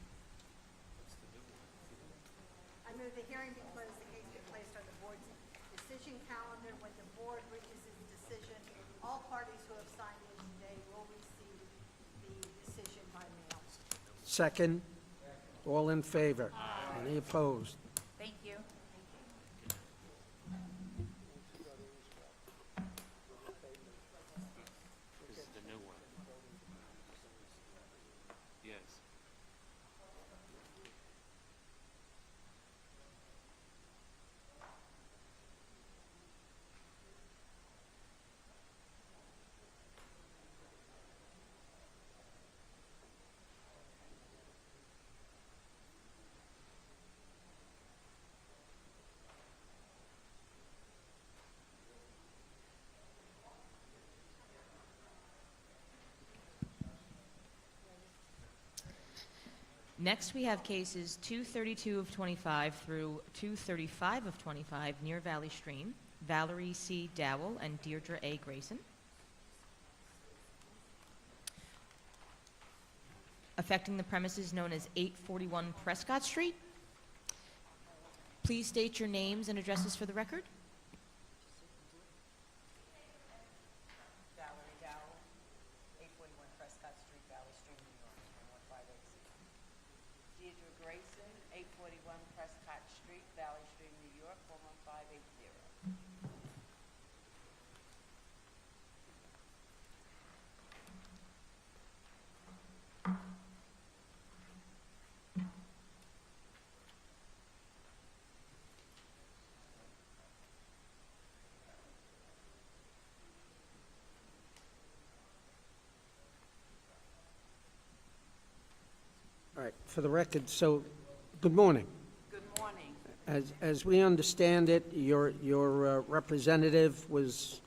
I move the hearing be closed, the case be placed on the board's decision calendar. When the board reaches its decision, all parties who have signed in today will receive the decision by mail. Second? All in favor? Any opposed? Thank you. This is the new one. Yes. Next, we have cases 232 of 25 through 235 of 25 near Valley Stream, Valerie C. Dowell and Deirdre A. Grayson. Affecting the premises known as 841 Prescott Street. Please state your names and addresses for the record. Valerie Dowell, 841 Prescott Street, Valley Stream, New York, 11586. Deirdre Grayson, 841 Prescott Street, Valley Stream, New York, 11580. All right, for the record, so, good morning. Good morning. As we understand it, your representative is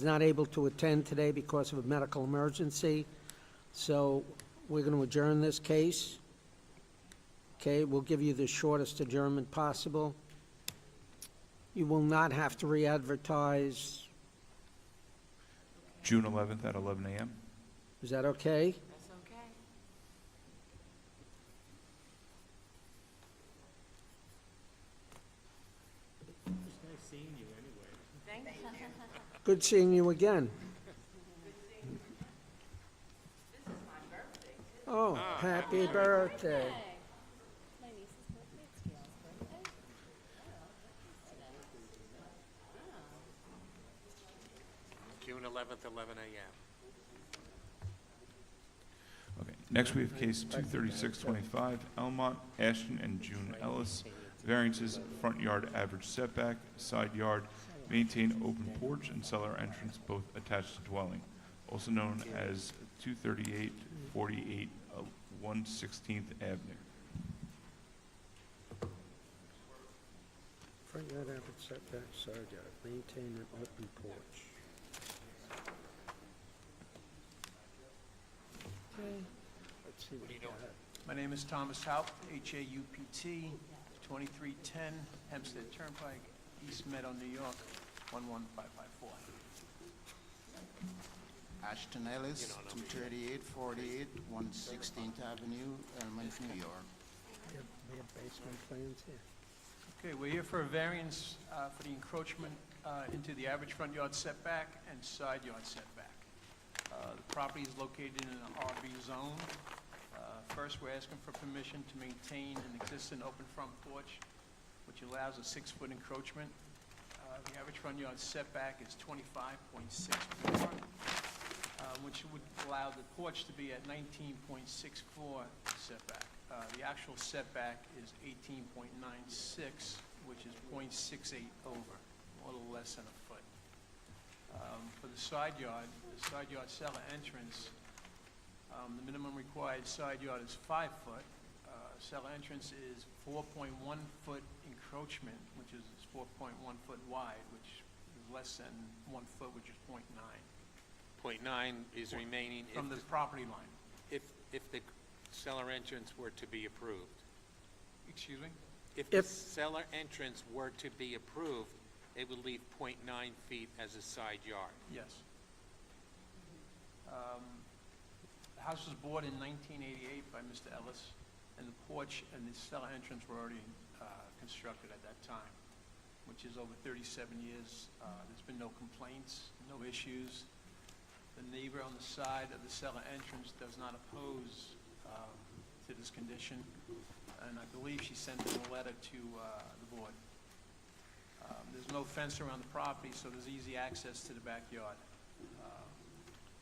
not able to attend today because of a medical emergency, so we're going to adjourn this case. Okay, we'll give you the shortest adjournment possible. You will not have to re-advertise. June 11th at 11 a.m. Is that okay? That's okay. It's nice seeing you anyway. Thank you. Good seeing you again. This is my birthday, too. Oh, happy birthday. My niece's birthday, it's Gail's birthday. June 11th, 11 a.m. Okay, next we have case 23625, Elmont, Ashton, and June Ellis. Variances, front yard average setback, side yard, maintain open porch and cellar entrance, both attached to dwelling, also known as 23848 116th Avenue. Front yard average setback, side yard, maintain an open porch. Okay, let's see what you got. My name is Thomas Haupt, H-A-U-P-T, 2310 Hempstead Turnpike, East Meadow, New York, 11554. Ashton Ellis, 23848 116th Avenue, Elmont, New York. We have basement plans here. Okay, we're here for a variance for the encroachment into the average front yard setback and side yard setback. The property is located in an RB zone. First, we're asking for permission to maintain an existing open front porch, which allows a 6-foot encroachment. The average front yard setback is 25.64, which would allow the porch to be at 19.64 setback. The actual setback is 18.96, which is 0.68 over, a little less than a foot. For the side yard cellar entrance, the minimum required side yard is 5 foot. Cellar entrance is 4.1 foot encroachment, which is 4.1 foot wide, which is less than 1 foot, which is 0.9. 0.9 is remaining From the property line. if the cellar entrance were to be approved. Excuse me? If the cellar entrance were to be approved, it would leave 0.9 feet as a side yard. Yes. The house was bought in 1988 by Mr. Ellis, and the porch and the cellar entrance were already constructed at that time, which is over 37 years. There's been no complaints, no issues. The neighbor on the side of the cellar entrance does not oppose to this condition, and I believe she sent in a letter to the board. There's no fence around the property, so there's easy access to the backyard.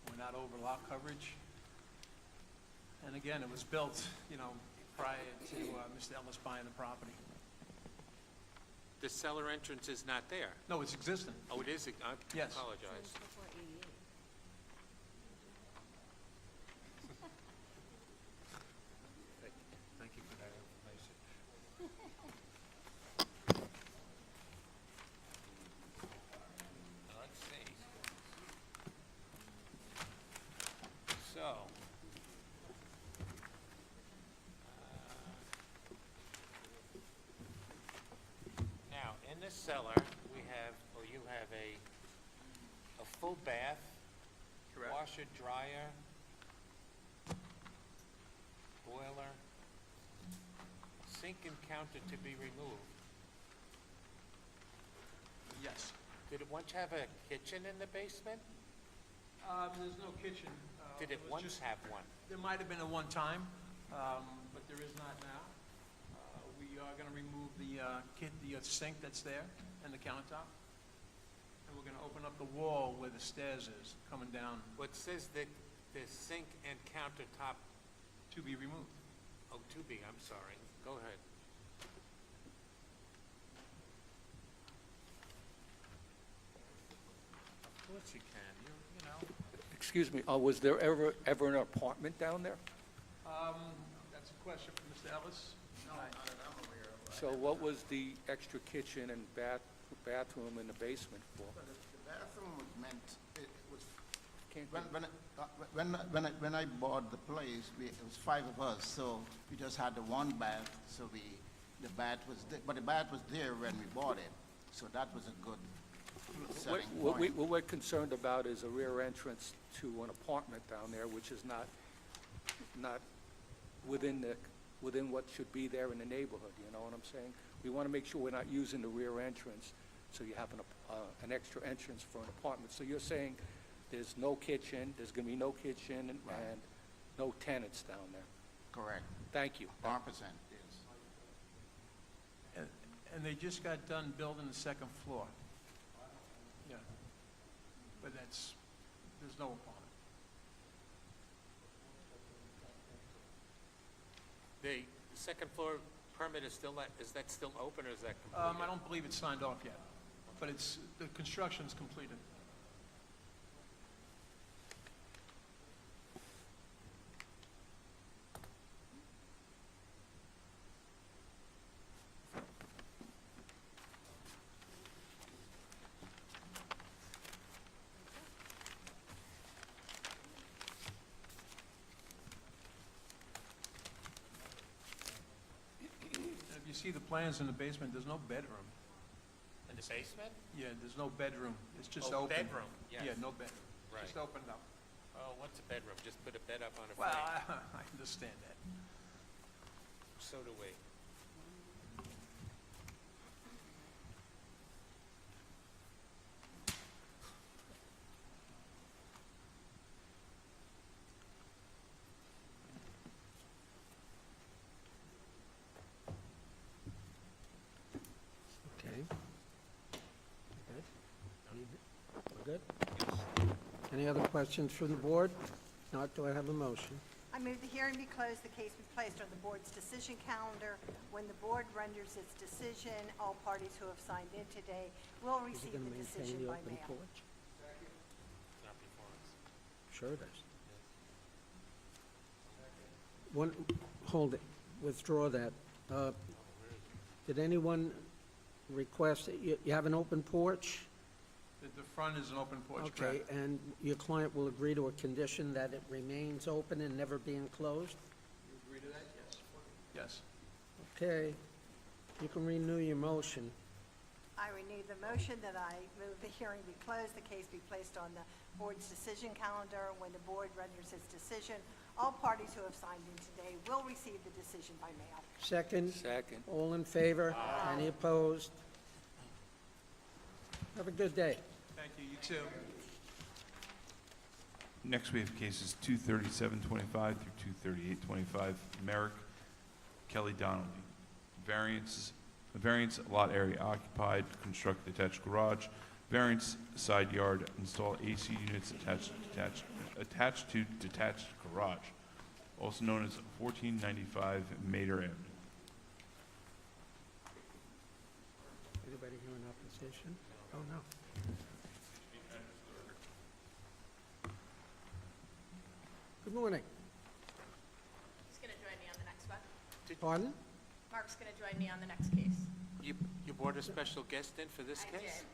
We're not over lot coverage. And again, it was built, prior to Mr. Ellis buying the property. The cellar entrance is not there. No, it's existing. Oh, it is? I Yes. apologize. Thank you for that information. Let's see. So, now, in this cellar, you have a full bath, Correct. washer, dryer, boiler, sink and counter to be removed. Yes. Did it once have a kitchen in the basement? There's no kitchen. Did it was once just- have one? There might have been at one time, but there is not now. We are going to remove the sink that's there and the countertop. And we're going to open up the wall where the stairs is, coming down Well, it says that the sink and countertop, to be removed. oh, to be, I'm sorry. Go ahead. Of course you can, you know. Excuse me, was there ever an apartment down there? That's a question for Mr. Ellis. No, not that I'm aware of. So what was the extra kitchen and bathroom in the basement for? But the bathroom was meant, it was can't. When I bought the place, it was 5 of us, so we just had the one bath, so the bath was there, but the bath was there when we bought it, so that was a good selling point. What we're concerned about is a rear entrance to an apartment down there, which is not within what should be there in the neighborhood, you know what I'm saying? We want to make sure we're not using the rear entrance, so you have an extra entrance for an apartment. So you're saying there's no kitchen, there's going to be no kitchen, and no tenants down there? Correct. Thank you. 100%, yes. And they just got done building the second floor. Yeah. But there's no apartment. The second floor permit is that still open, or is that completed? I don't believe it's signed off yet, but the construction's completed. If you see the plans in the basement, there's no bedroom. In the basement? Yeah, there's no bedroom. It's just Oh, open. bedroom, yes. Yeah, no bedroom. Right. Just opened up. Oh, what's a bedroom? Just put a bed up on a Well, frame. I understand that. So do we. Okay. Good? We're good? Any other questions from the board? Not, do I have a motion? I move the hearing be closed, the case be placed on the board's decision calendar. When the board renders its decision, all parties who have signed in today will Is it receive going the to maintain decision the by open mail. porch? It's not before us. Sure it is. One, hold it, withdraw that. Did anyone request, you have an open porch? The front is an open porch, Okay, correct? and your client will agree to a condition that it remains open and never be enclosed? You agree to that? Yes. Yes. Okay, you can renew your motion. I renew the motion that I move the hearing be closed, the case be placed on the board's decision calendar. When the board renders its decision, all parties who have signed in today will receive the decision by mail. Second? Second. All in favor? Any opposed? Have a good day. Thank you. You too. Next, we have cases 23725 through 23825, Merrick, Kelly Donnelly. Variance, lot area occupied, construct attached garage, variance side yard, install AC units attached to detached garage, also known as 1495 Mater Avenue. Anybody here in opposition? Oh, no. Good morning. He's going to join me on the next one. Pardon? Mark's going to join me on the next case. You brought a special guest in for this I case? did.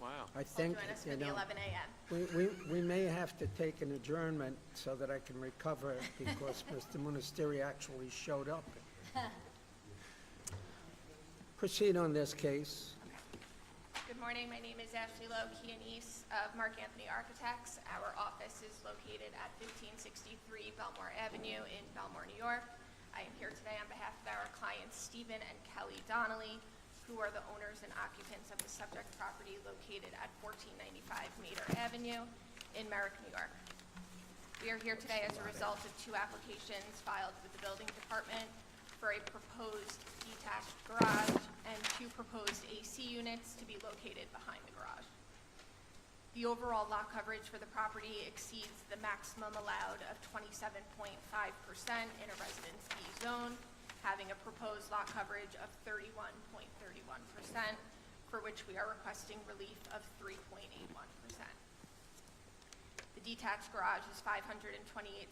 I Wow. He'll think, join us you for the know, 11 a.m. we may have to take an adjournment so that I can recover because Mr. Munisteri actually showed up. Proceed on this case. Good morning. My name is Ashley Lowe, Keanese of Mark Anthony Architects. Our office is located at 1563 Belmore Avenue in Belmore, New York. I am here today on behalf of our clients Stephen and Kelly Donnelly, who are the owners and occupants of the subject property located at 1495 Mater Avenue in Merrick, New York. We are here today as a result of two applications filed with the building department for a proposed detached garage and two proposed AC units to be located behind the garage. The overall lot coverage for the property exceeds the maximum allowed of 27.5% in a Residence B zone, having a proposed lot coverage of 31.31%, for which we are requesting relief of 3.81%. The detached garage is 528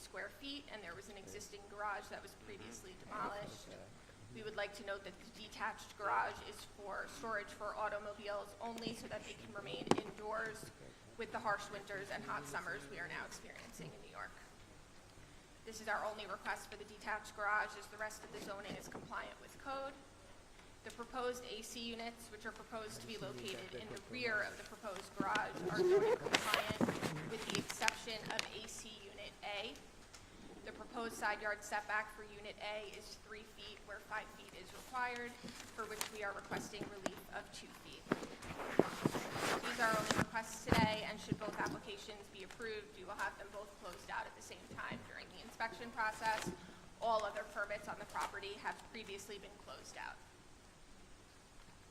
square feet, and there was an existing garage that was previously demolished. We would like to note that the detached garage is for storage for automobiles only, so that they can remain indoors with the harsh winters and hot summers we are now experiencing in New York. This is our only request for the detached garage, as the rest of the zoning is compliant with code. The proposed AC units, which are proposed to be located in the rear of the proposed garage, are zoning compliant with the exception of AC Unit A. The proposed side yard setback for Unit A is 3 feet, where 5 feet is required, for which we are requesting relief of 2 feet. These are our only requests today, and should both applications be approved, we will have them both closed out at the same time during the inspection process. All other permits on the property have previously been closed out.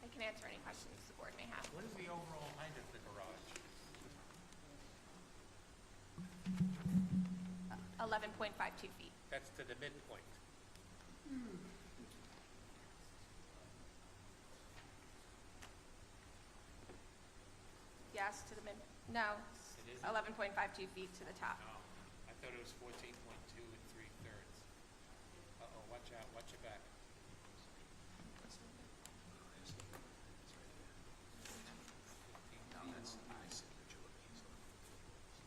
I can answer any questions the board may have. What is the overall height of the garage? 11.52 feet. That's to the midpoint. Yes, to the mid, no, It isn't? 11.52 feet to the top. No, I thought it was 14.2 and 3/3. Uh-oh, watch out, watch your back.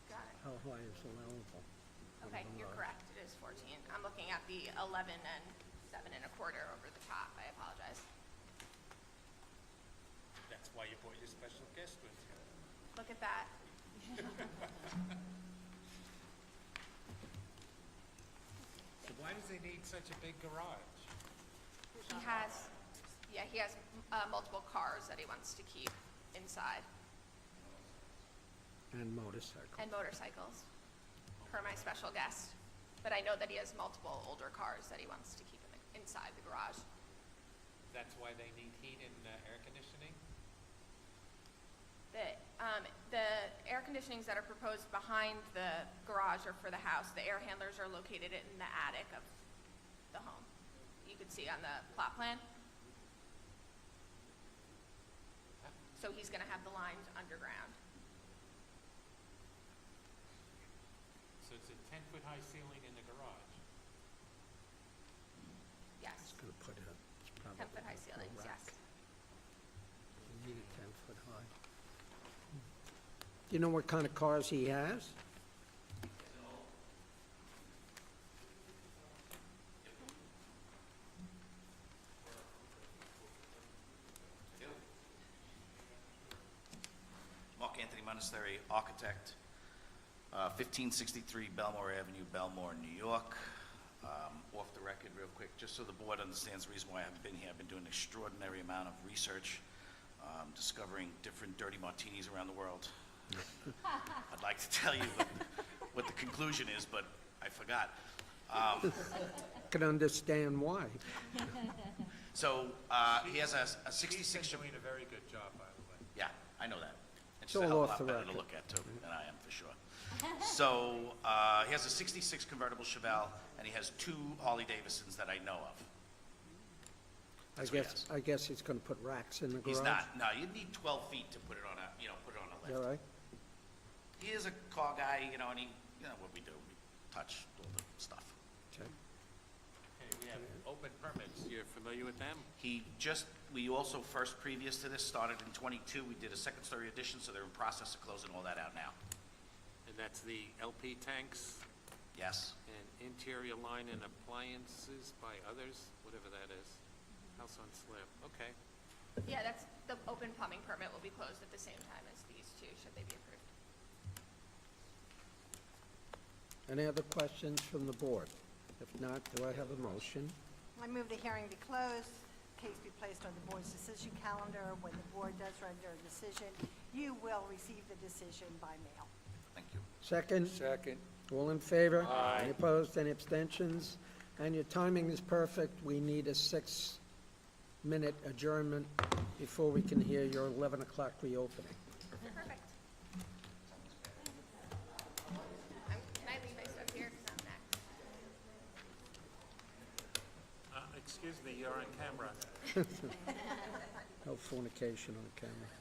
Got it. How high is allowable? Okay, you're correct, it is 14. I'm looking at the 11 and 7 1/4 over the top, I apologize. That's why you brought your special guest with you. Look at that. So why does he need such a big garage? He has, yeah, he has multiple cars that he wants to keep inside, And motorcycle. and motorcycles, per my special guest. But I know that he has multiple older cars that he wants to keep inside the garage. That's why they need heat and air conditioning? The air conditionings that are proposed behind the garage are for the house. The air handlers are located in the attic of the home. You could see on the plot plan. So he's gonna have the lines underground. So it's a 10-foot high ceiling in the garage? Yes, It's gonna put a, it's probably 10-foot high ceilings, a yes. rack. You need a 10-foot high. Do you know what kind of cars he has? Mark Anthony Monastery, architect, 1563 Belmore Avenue, Belmore, New York. Off the record real quick, just so the board understands the reason why I haven't been here. I've been doing an extraordinary amount of research, discovering different dirty martinis around the world. I'd like to tell you what the conclusion is, but I forgot. Can understand why. So he has a 66. He's been doing a very good job, by the way. Yeah, I know that. It's It's a all hell of a off lot the better to record. look at too, than I am for sure. So he has a 66 convertible Chevelle, and he has 2 Harley Davidsons that I know of. That's what he has. I guess he's gonna put racks in the garage. He's not. No, you'd need 12 feet to put it on a, put it on a Is that lift. right? He is a car guy, and he, what we do, we touch all the stuff. Okay. Okay, we have open permits. You're familiar with them? We also first, previous to this, started in '22. We did a second-story addition, so they're in process of closing all that out now. And that's the LP tanks Yes. and interior line and appliances by others, whatever that is. House on slab, okay. Yeah, that's, the open plumbing permit will be closed at the same time as these two, should they be approved. Any other questions from the board? If not, do I have a motion? I move the hearing be closed, case be placed on the board's decision calendar. When the board does render a decision, you will receive the decision by mail. Thank you. Second? Second. All in favor? Aye. Any opposed, any abstentions? And your timing is perfect. We need a 6-minute adjournment before we can hear your 11 o'clock reopening. Perfect. Can I leave my stuff here, because I'm next? Excuse me, you're on camera. No fornication on camera.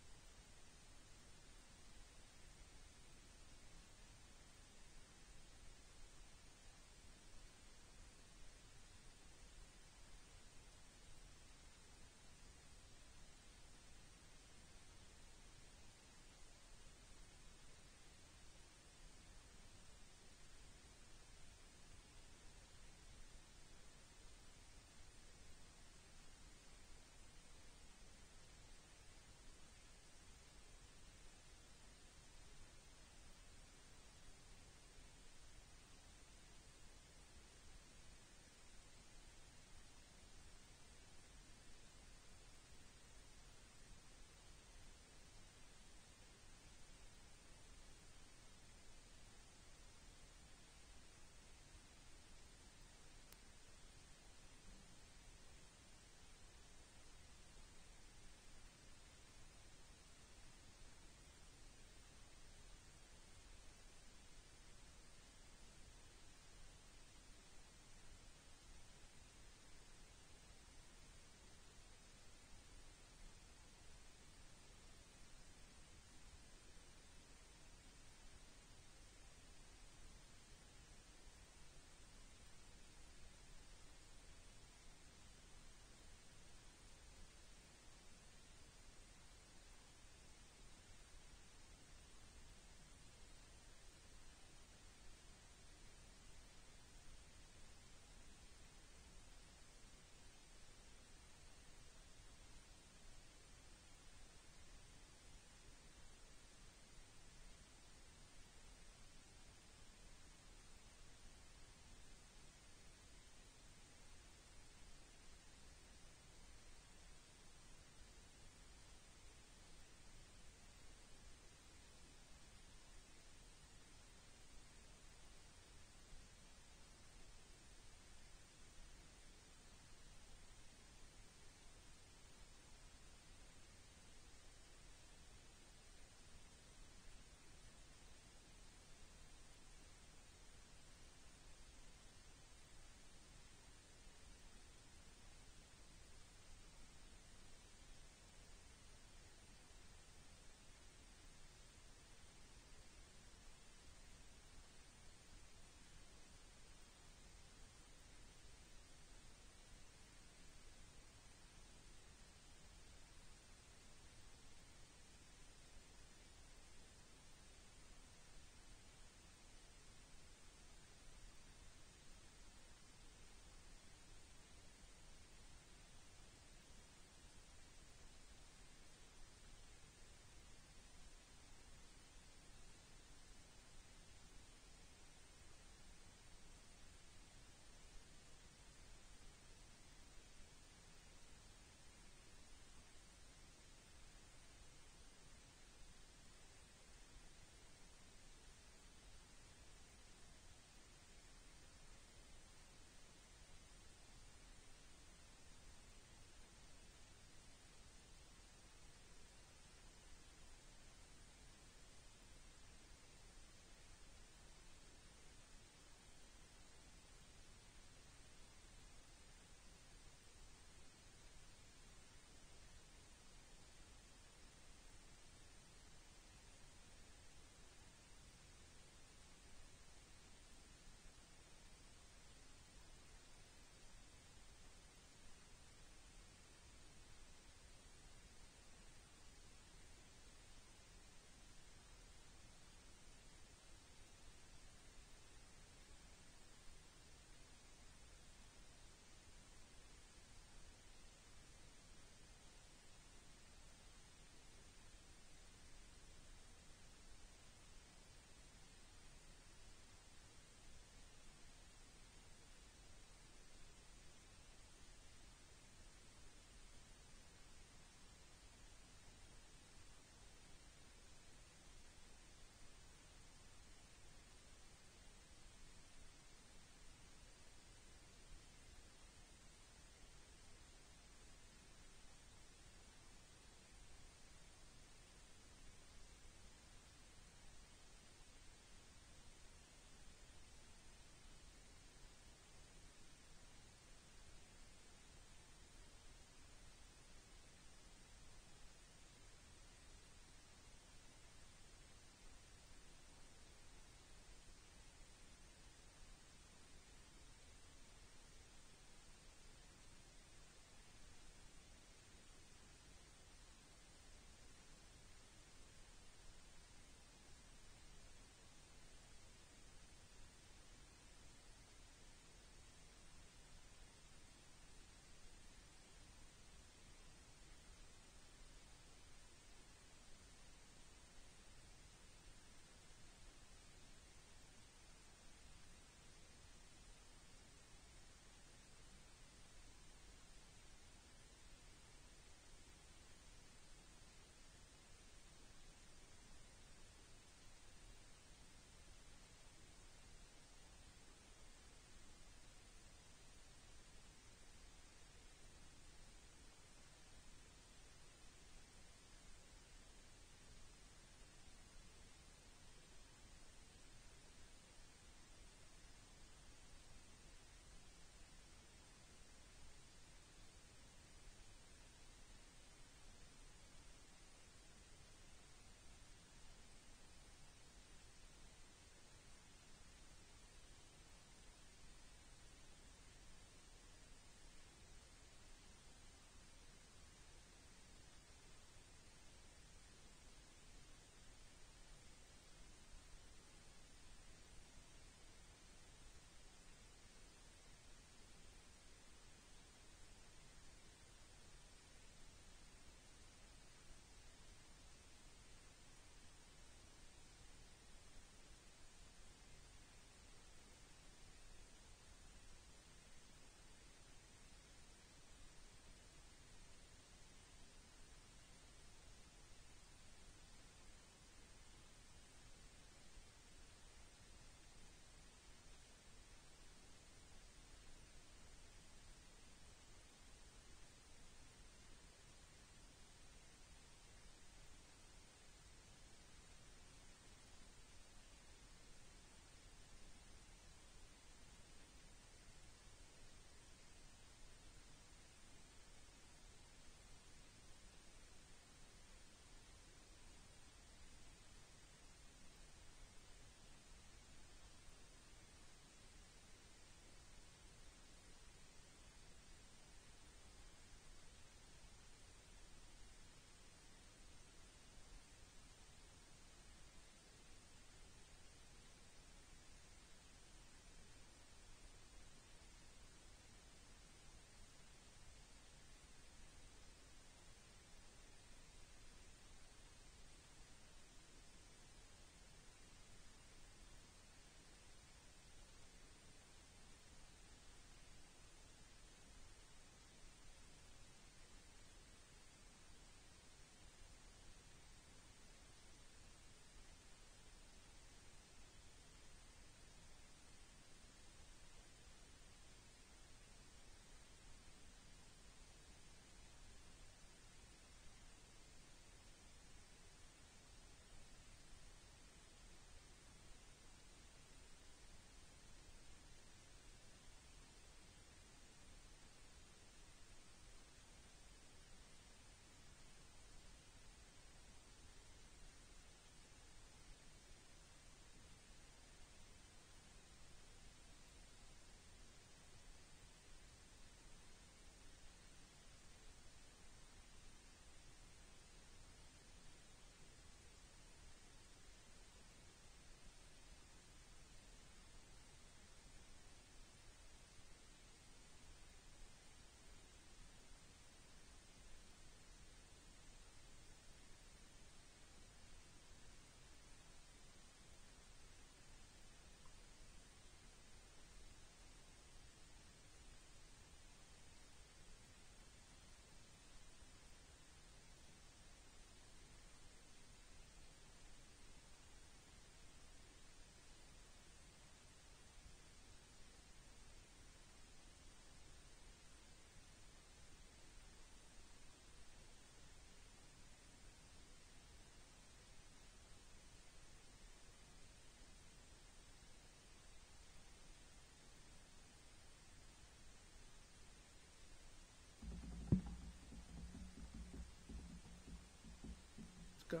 go.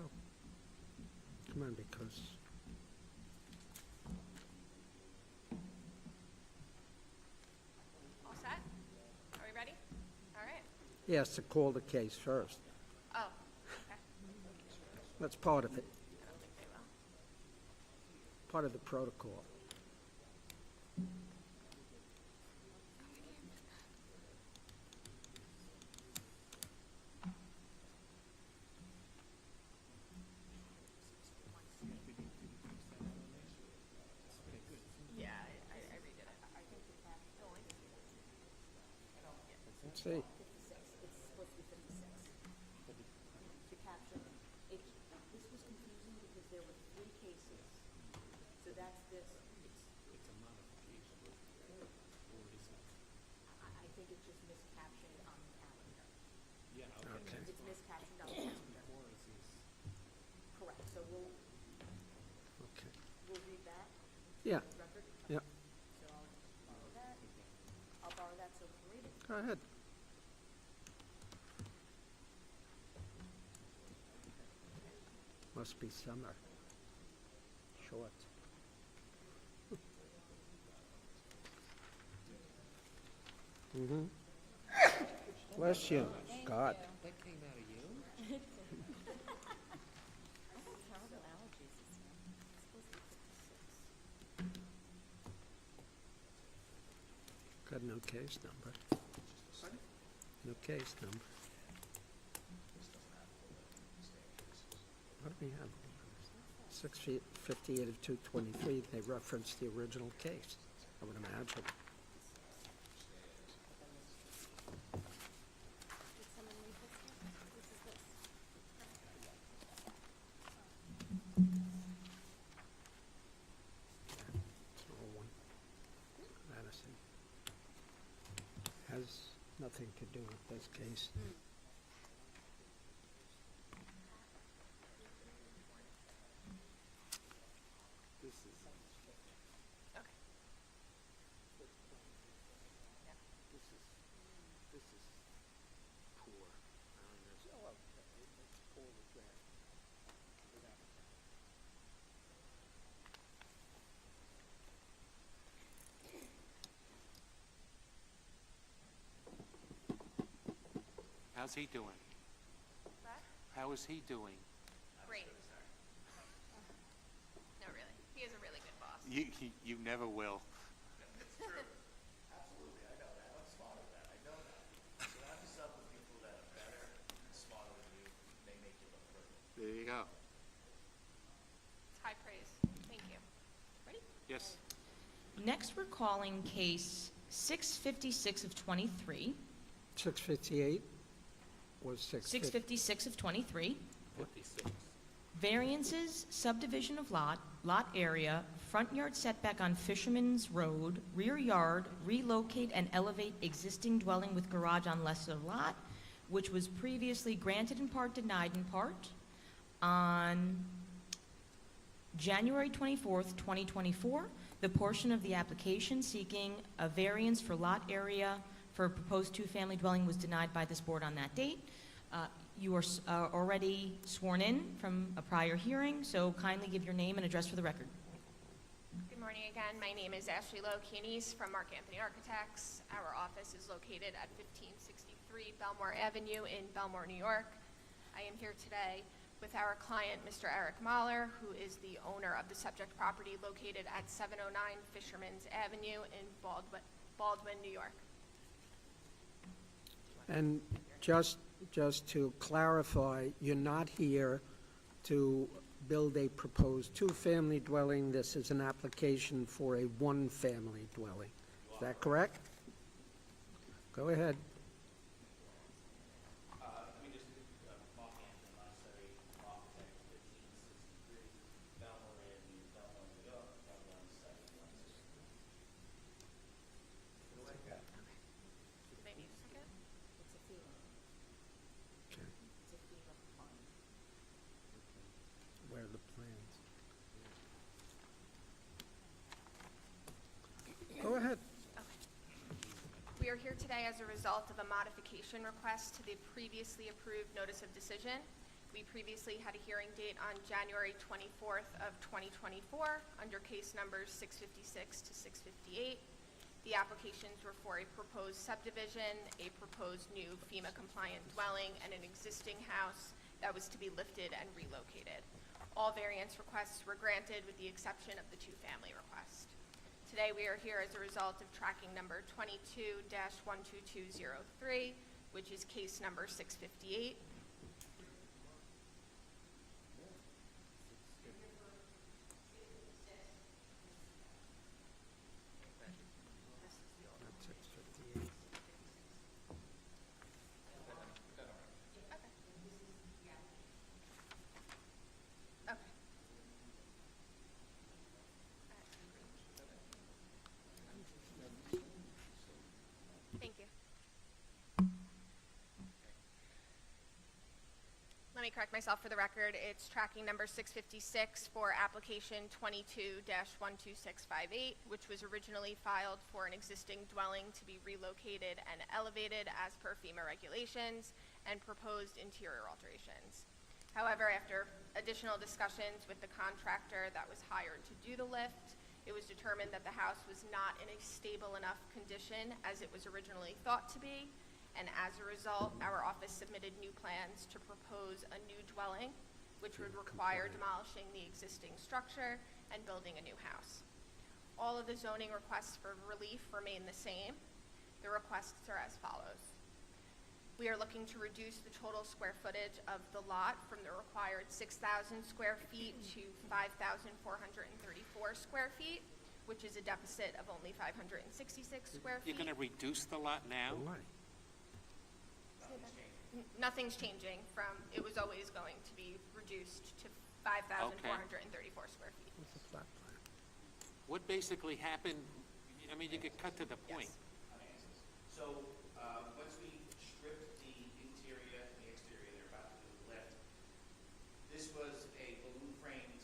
Come on, because, All set? Are we ready? All right. he has to call the case first. Oh, okay. That's part of it, I don't think they will. part of the protocol. Yeah, I redid it. Let's see. It's supposed to be 56. To capture, this was confusing because there were 3 cases. So that's this, It's a modification, or is it? I think it's just miscaptioned on the calendar. Yeah, Okay. It's miscaptioned on the calendar. Before it says, Correct, so we'll Okay. read that. Yeah, Record? yeah, So I'll borrow that. I'll borrow that so we can read it. go ahead. Must be summer. Short. Mm-hmm. Bless you. God. that came out of you? Terrible allergies this year. It's supposed to be 56. Got no case number. No case number. What do we have? 658 of 223, they referenced the original case, I would imagine. Did someone read this here? This is this. It's all one. Madison. Has nothing to do with this case. This is, Okay. this is poor. How's he doing? What? How is he doing? Great. No, really. He is a really good boss. You never will. It's true. Absolutely, I know that. I'm smart at that. I know that. Surround yourself with people that are better and smarter than you. They make you look perfect. There you go. It's high praise. Thank you. Ready? Yes. Next, we're calling case 656 of 23. 658 was 650. 656 of 23. 56. Variances, subdivision of lot area, front yard setback on Fisherman's Road, rear yard, relocate and elevate existing dwelling with garage on lesser lot, which was previously granted in part, denied in part, on January 24th, 2024. The portion of the application seeking a variance for lot area for a proposed two-family dwelling was denied by this board on that date. You are already sworn in from a prior hearing, so kindly give your name and address for the record. Good morning again. My name is Ashley Lowe Kianese from Mark Anthony Architects. Our office is located at 1563 Belmore Avenue in Belmore, New York. I am here today with our client, Mr. Eric Mahler, who is the owner of the subject property located at 709 Fisherman's Avenue in Baldwin, New York. And just to clarify, you're not here to build a proposed two-family dwelling. This is an application for a one-family dwelling. Is that correct? Go ahead. Let me just, Mark Anthony, Montessori Architect, 1563, Belmore Avenue, Belmore, New York, 11716. Do they need a second? It's a FEMA. Okay. It's a FEMA fund. Where are the plans? Go ahead. We are here today as a result of a modification request to the previously approved notice of decision. We previously had a hearing date on January 24th of 2024 under case numbers 656 to 658. The applications were for a proposed subdivision, a proposed new FEMA-compliant dwelling, and an existing house that was to be lifted and relocated. All variance requests were granted with the exception of the two-family request. Today, we are here as a result of tracking number 22-12203, which is case number 658. Thank you. Let me correct myself for the record. It's tracking number 656 for application 22-12658, which was originally filed for an existing dwelling to be relocated and elevated as per FEMA regulations and proposed interior alterations. However, after additional discussions with the contractor that was hired to do the lift, it was determined that the house was not in a stable enough condition as it was originally thought to be, and as a result, our office submitted new plans to propose a new dwelling, which would require demolishing the existing structure and building a new house. All of the zoning requests for relief remain the same. The requests are as follows. We are looking to reduce the total square footage of the lot from the required 6,000 square feet to 5,434 square feet, which is a deficit of only 566 square feet. You're going to reduce the lot now? Nothing's changing from, it was always going to be reduced to 5,434 square feet. What basically happened, I mean, you could cut to the point. So, once we stripped the interior and the exterior, they're about to do the lift. This was a balloon framed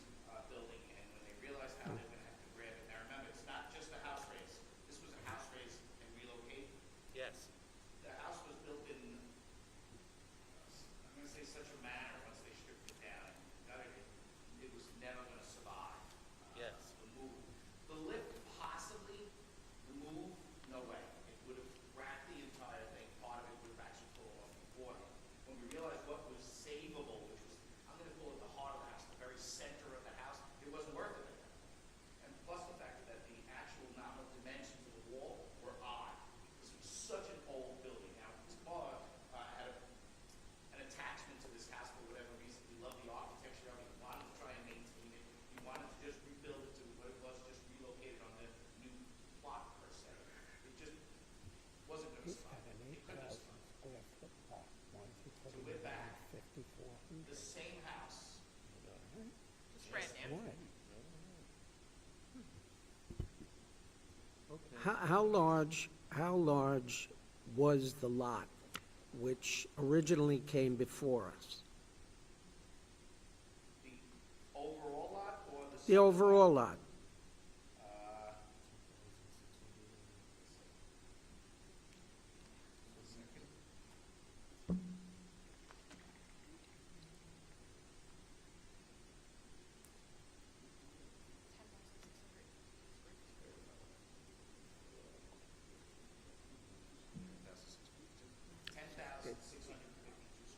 building, and when they realized how they're gonna have to grab it, now remember, it's not just a house raise. This was a house raise and relocate. Yes. The house was built in, I'm gonna say such a manner, once they stripped it down, it was never gonna survive. Yes. The move. The lift possibly, the move, no way. It would have wrapped the entire thing, part of it would have actually fallen off the water. When we realized what was savable, which was, I'm gonna call it the heart of the house, the very center of the house, it wasn't worth it. And plus the fact that the actual nominal dimensions of the wall were odd. This was such an old building. Now, this bar had an attachment to this house for whatever reason. He loved the architecture of it. He wanted to try and maintain it. He wanted to just rebuild it to what it was, just relocated on the new plot per se. It just wasn't going to survive. It couldn't have survived. So we're back. The same house. Just brand new. How large was the lot which originally came before us? The overall lot or The overall lot?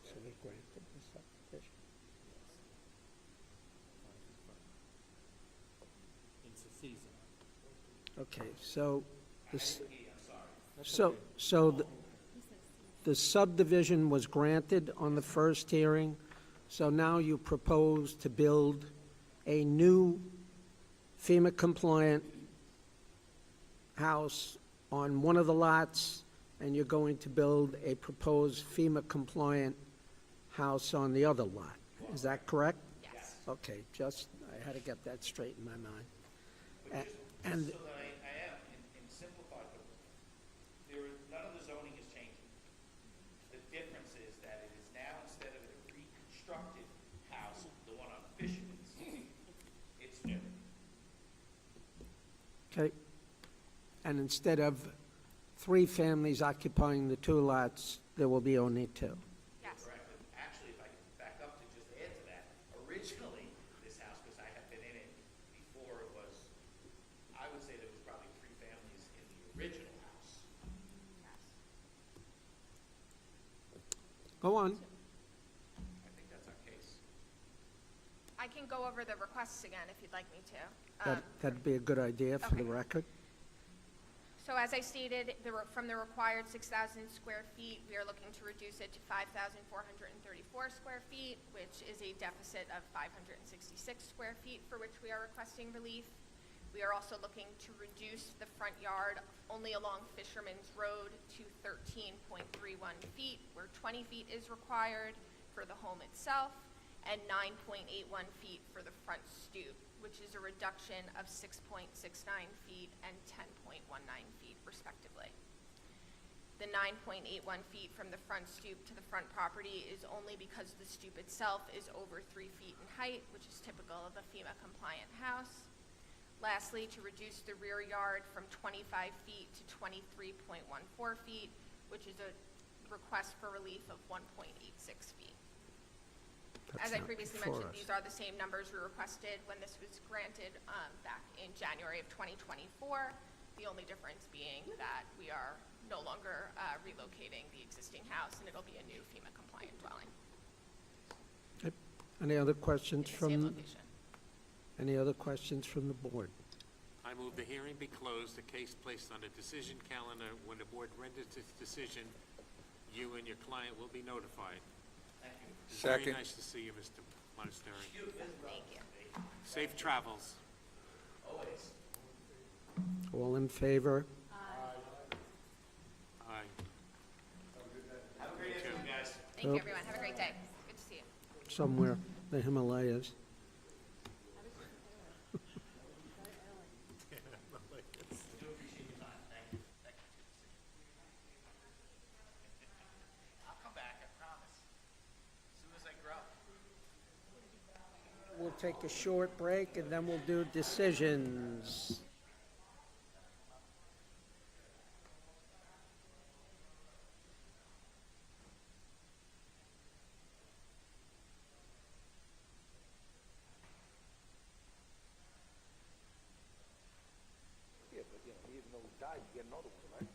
So we granted the subdivision. It's a season. Okay, so, the subdivision was granted on the first hearing, so now you propose to build a new FEMA-compliant house on one of the lots, and you're going to build a proposed FEMA-compliant house on the other lot. Is that correct? Yes. Okay, just, I had to get that straight in my mind. But just And, so that I am, in simplified, none of the zoning is changing. The difference is that it is now, instead of a reconstructed house, the one on Fisherman's, it's new. okay, and instead of 3 families occupying the 2 lots, there will be only 2. Yes. Correct. And actually, if I could back up to just Go on. I think that's our case. I can go over the requests again if you'd like me to. That'd be a good idea for the Okay. record. So as I stated, from the required 6,000 square feet, we are looking to reduce it to 5,434 square feet, which is a deficit of 566 square feet for which we are requesting relief. We are also looking to reduce the front yard only along Fisherman's Road to 13.31 feet, where 20 feet is required for the home itself, and 9.81 feet for the front stoop, which is a reduction of 6.69 feet and 10.19 feet respectively. The 9.81 feet from the front stoop to the front property is only because the stoop itself is over 3 feet in height, which is typical of a FEMA compliant house. Lastly, to reduce the rear yard from 25 feet to 23.14 feet, which is a request for relief of 1.86 feet. As I That's previously not for mentioned, us. these are the same numbers we requested when this was granted back in January of 2024. The only difference being that we are no longer relocating the existing house, and it'll be a new FEMA compliant dwelling Okay. Any other questions in the same from, location. any other questions from the board? I move the hearing be closed, the case placed on the decision calendar. When the board renders its decision, you and your client will be notified. Thank you. It's very Second. nice to see you, Mr. Monastery. Thank you. Safe travels. Always. All in favor? Aye. Have a great afternoon, guys. Thank you, Yep. everyone. Have a great day. Good to see you. Somewhere, the Himalayas. Do appreciate your time. Thank you. Thank you. I'll come back, I promise. As soon as I grow. We'll take a short break and then we'll do decisions. Yeah, but, even though he died, you get another one, right?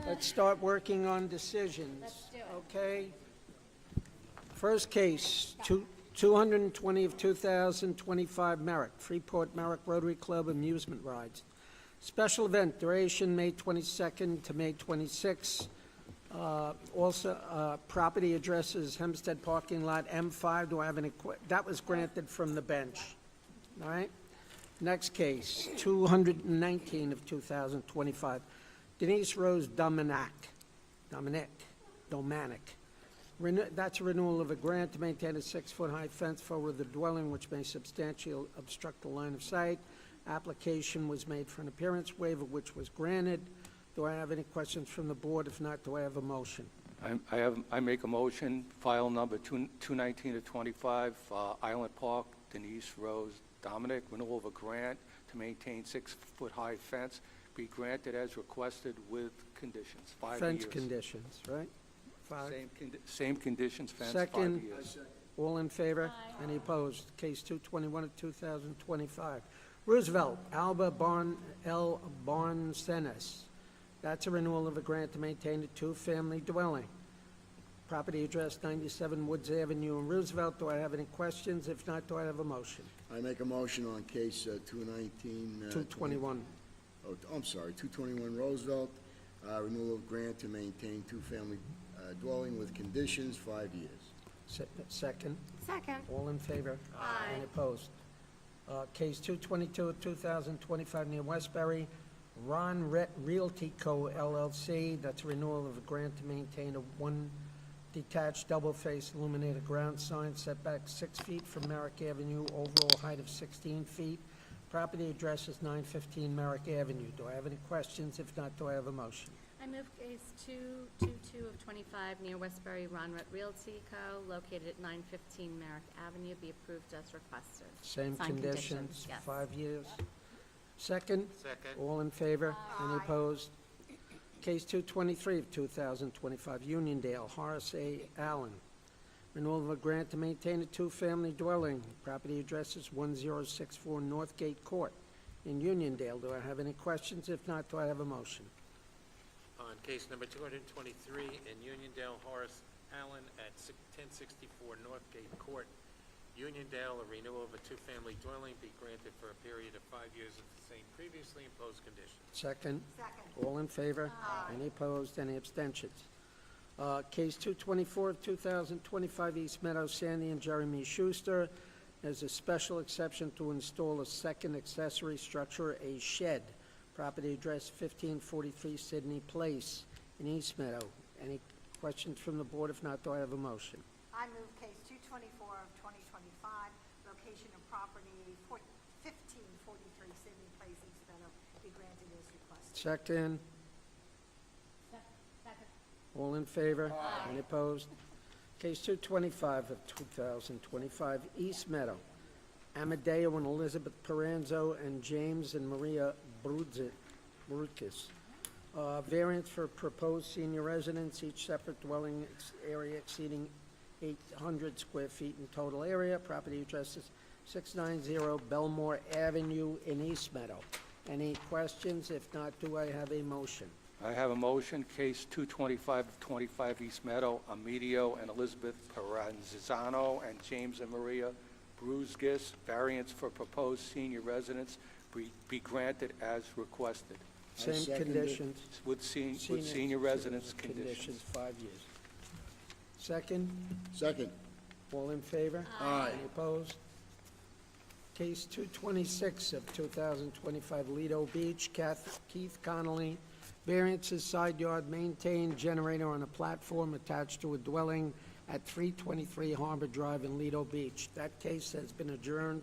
Let's start working on decisions. Let's do it. Okay? First case, 220 of 2025 Merrick, Freeport Merrick Rotary Club Amusement Rides. Special event, duration May 22nd to May 26th. Also, property address is Hempstead Parking Lot M5. Do I have any, that was granted from the bench. All right? Next case, 219 of 2025. Denise Rose Dominic. That's a renewal of a grant to maintain a 6-foot-high fence over the dwelling which may substantially obstruct the line of sight. Application was made for an appearance waiver, which was granted. Do I have any questions from the board? If not, do I have a motion? I make a motion, file number 219 of 25, Island Park, Denise Rose Dominic, renewal of a grant to maintain 6-foot-high fence, be granted as requested with conditions, 5 years. Fence conditions, right? 5. Same conditions, fence, 5 Second. years. All in favor? Any opposed? Case 221 of 2025. Roosevelt, Alba L. Barnsenes. That's a renewal of a grant to maintain a 2-family dwelling. Property address 97 Woods Avenue in Roosevelt. Do I have any questions? If not, do I have a motion? I make a motion on case 219. 221. Oh, I'm sorry, 221 Roosevelt, renewal of grant to maintain 2-family dwelling with conditions, 5 years. Second. Second. All in favor? Aye. Any opposed? Case 222 of 2025 near Westbury, Ron Realty Co. LLC. That's a renewal of a grant to maintain a 1 detached double-faced illuminated ground sign, setback 6 feet from Merrick Avenue, overall height of 16 feet. Property address is 915 Merrick Avenue. Do I have any questions? If not, do I have a motion? I move case 222 of 25 near Westbury Ronret Realty Co., located at 915 Merrick Avenue, be approved as requested. Same Signed conditions, yes. 5 years. Second? Second. All in favor? Any opposed? Case 223 of 2025, Uniondale, Horace A. Allen. Renewal of a grant to maintain a 2-family dwelling. Property address is 1064 Northgate Court in Uniondale. Do I have any questions? If not, do I have a motion? On case number 223 in Uniondale, Horace Allen at 1064 Northgate Court, Uniondale, a renewal of a 2-family dwelling be granted for a period of 5 years of the same previously imposed conditions. Second? Second. All in favor? Any opposed? Any abstentions? Case 224 of 2025, East Meadow, Sandy and Jeremy Schuster. There's a special exception to install a second accessory structure, a shed. Property address 1543 Sydney Place in East Meadow. Any questions from the board? If not, do I have a motion? I move case 224 of 2025, location of property 1543 Sydney Place, East Meadow, be granted as requested. Second? All in favor? Any opposed? Case 225 of 2025, East Meadow. Amadeo and Elizabeth Peranzo and James and Maria Brudkis. Variance for proposed senior residence, each separate dwelling area exceeding 800 square feet in total area. Property address is 690 Belmore Avenue in East Meadow. Any questions? If not, do I have a motion? I have a motion, case 225 of 25 East Meadow, Amidio and Elizabeth Peranzano and James and Maria Bruzgis, variance for proposed senior residence be granted as requested. I Same second it. conditions. With senior residence conditions. 5 years. Second? Second. All in favor? Aye. Any opposed? Case 226 of 2025, Lido Beach, Keith Connolly. Variances, side yard maintained, generator on a platform attached to a dwelling at 323 Harbor Drive in Lido Beach. That case has been adjourned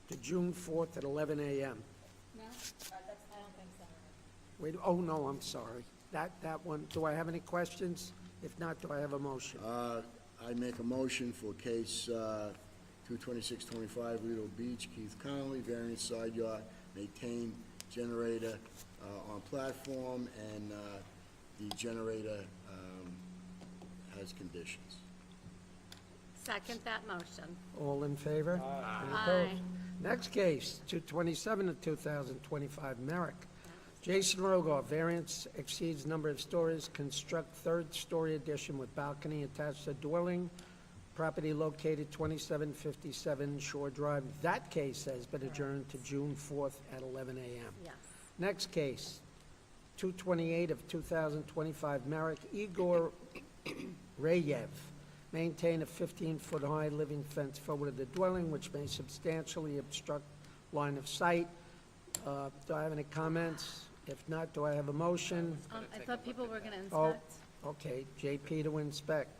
to June 4th at 11 a.m. No? That's, I don't think so. Wait, oh, no, I'm sorry. That one, do I have any questions? If not, do I have a motion? I make a motion for case 22625 Lido Beach, Keith Connolly, variance side yard, maintain generator on platform, and the generator has conditions. Second that motion. All in favor? Any opposed? Aye. Next case, 227 of 2025, Merrick. Jason Rogoff, variance exceeds number of stories, construct third-story addition with balcony attached to dwelling, property located 2757 Shore Drive. That case has been adjourned to June 4th at 11 a.m. Yes. Next case, 228 of 2025, Marek Igor Rayev, maintain a 15-foot-high living fence forward of the dwelling, which may substantially obstruct line of sight. Do I have any comments? If not, do I have a motion? I thought people were gonna Oh, inspect. okay, JP to inspect.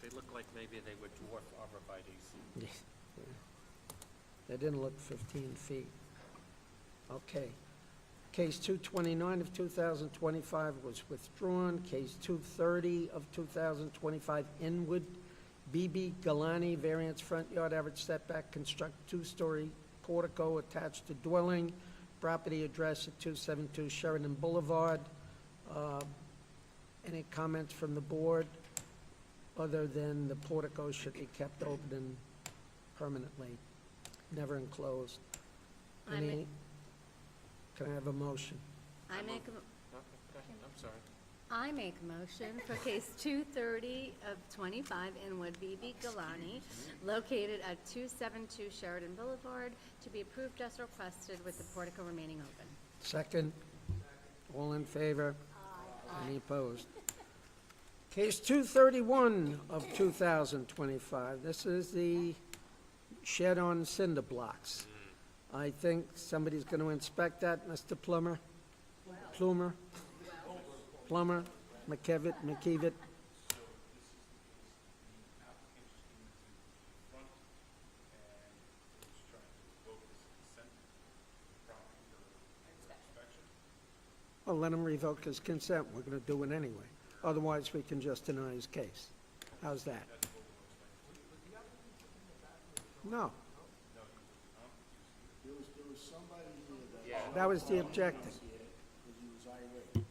They look like maybe they were dwarf arborvitaes. They didn't look 15 feet. Okay. Case 229 of 2025 was withdrawn. Case 230 of 2025, Inwood, BB Galani, variance front yard average setback, construct two-story portico attached to dwelling, property address at 272 Sheridan Boulevard. Any comments from the board, other than the portico should be kept open permanently, never enclosed? I Any, ma- can I have a motion? I make a, I'm sorry. I make a motion for case 230 of 25 Inwood BB Galani, located at 272 Sheridan Boulevard, to be approved as requested with the portico remaining open. Second? All in favor? Any opposed? Case 231 of 2025, this is the shed on cinder blocks. I think somebody's going to inspect that, Mr. Plummer? Plumer? Plummer? McKevitt? Well, let him revoke his consent. We're going to do it anyway. Otherwise, we can just deny his case. How's that? No. There was somebody here that... That was the objective. Because he was irate.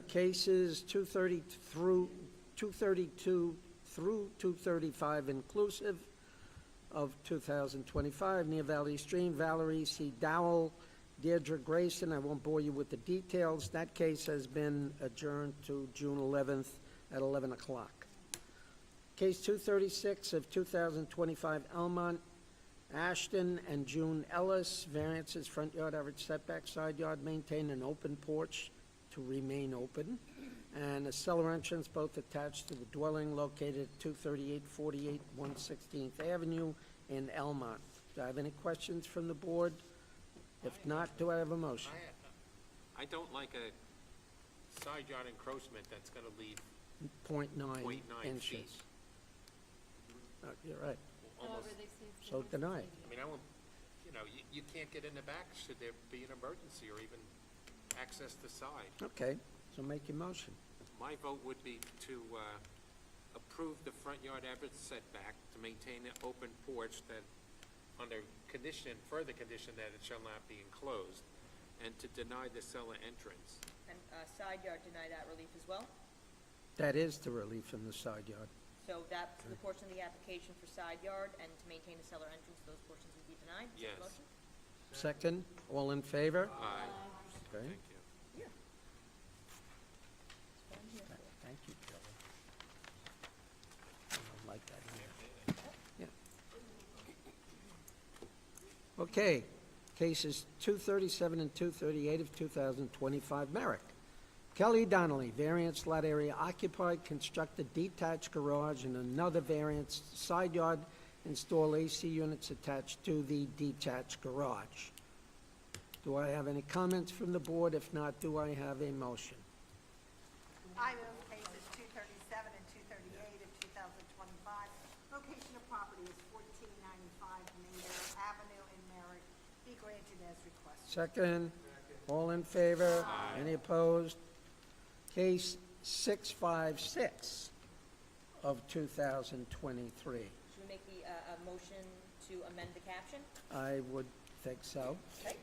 Cases 232 through 235 inclusive of 2025, Near Valley Stream, Valerie C. Dowell, Deirdre Grayson. I won't bore you with the details. That case has been adjourned to June 11th at 11 o'clock. Case 236 of 2025, Elmont, Ashton, and June Ellis, variances, front yard average setback, side yard maintain an open porch to remain open, and a cellar entrance both attached to the dwelling located at 23848 116th Avenue in Elmont. Do I have any questions from the board? If not, do I have a motion? I don't like a side yard encroachment that's gonna leave 0.9 0.9 inches. feet. You're right. Almost. So deny it. I mean, I won't, you can't get in the back should there be an emergency or even access the side. Okay, so make your motion. My vote would be to approve the front yard average setback to maintain an open porch that, under condition, further condition that it shall not be enclosed, and to deny the cellar entrance. And side yard, deny that relief as well? That is the relief in the side yard. So that's the portion of the application for side yard, and to maintain the cellar entrance, those portions would be denied? Is that the Yes. motion? Second, all in favor? Aye. Okay. Thank you. Thank you, Kelly. I don't like that here. Yeah. Okay, cases 237 and 238 of 2025, Merrick. Kelly Donnelly, variance lot area occupied, construct a detached garage and another variance side yard, install AC units attached to the detached garage. Do I have any comments from the board? If not, do I have a motion? I move cases 237 and 238 of 2025. Location of property is 1495 Mayville Avenue in Merrick. Be granted as requested. Second. All in favor? Any opposed? Case 656 of 2023. Should we make a motion to amend the caption? I would think so. Okay.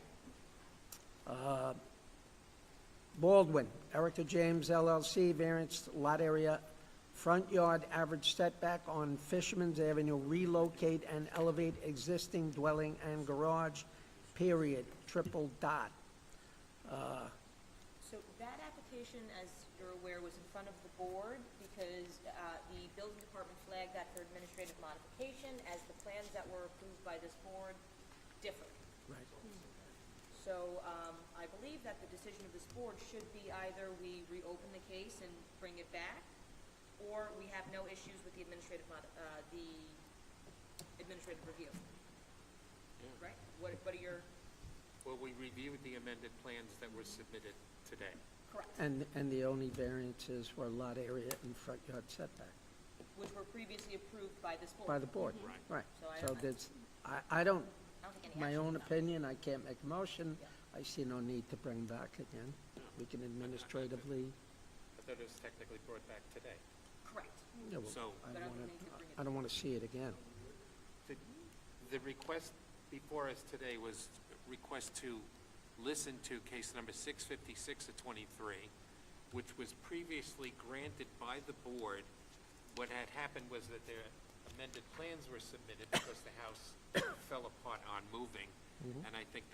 Baldwin, Erica James LLC, variance lot area, front yard, average setback on Fisherman's Avenue, relocate and elevate existing dwelling and garage, period, triple dot. So that application, as you're aware, was in front of the board because the building department flagged that for administrative modification as the plans that were approved by this board differed. Right. So I believe that the decision of this board should be either we reopen the case and bring it back, or we have no issues with the administrative review. Right? What are your... Well, we reviewed the amended plans that were submitted today. Correct. And the only variances were lot area and front yard setback Which were previously approved by this board. by the board. Right. Right. So I So don't- there's, I don't, I don't think any my action own is opinion, I can't make a motion. I see no need to bring back again. We can administratively, I thought it was technically brought back today. Correct. yeah, well, So- But I don't think we need to bring it I don't want to see it again. The request before us today was request to listen to case number 656 of 23, which was previously granted by the board. What had happened was that their amended plans were submitted because the house fell apart on moving. And I think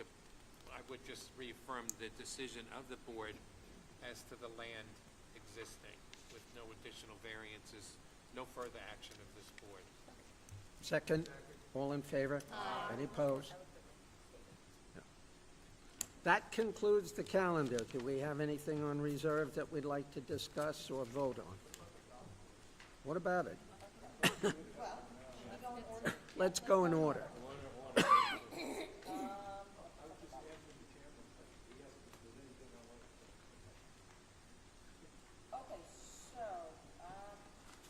I would just reaffirm the decision of the board as to the land existing with no additional variances, no further action of this board. Second, all in favor? Any opposed? No. That concludes the calendar. Do we have anything on reserve that we'd like to discuss or vote on? What about it? Let's go in order. Okay, so,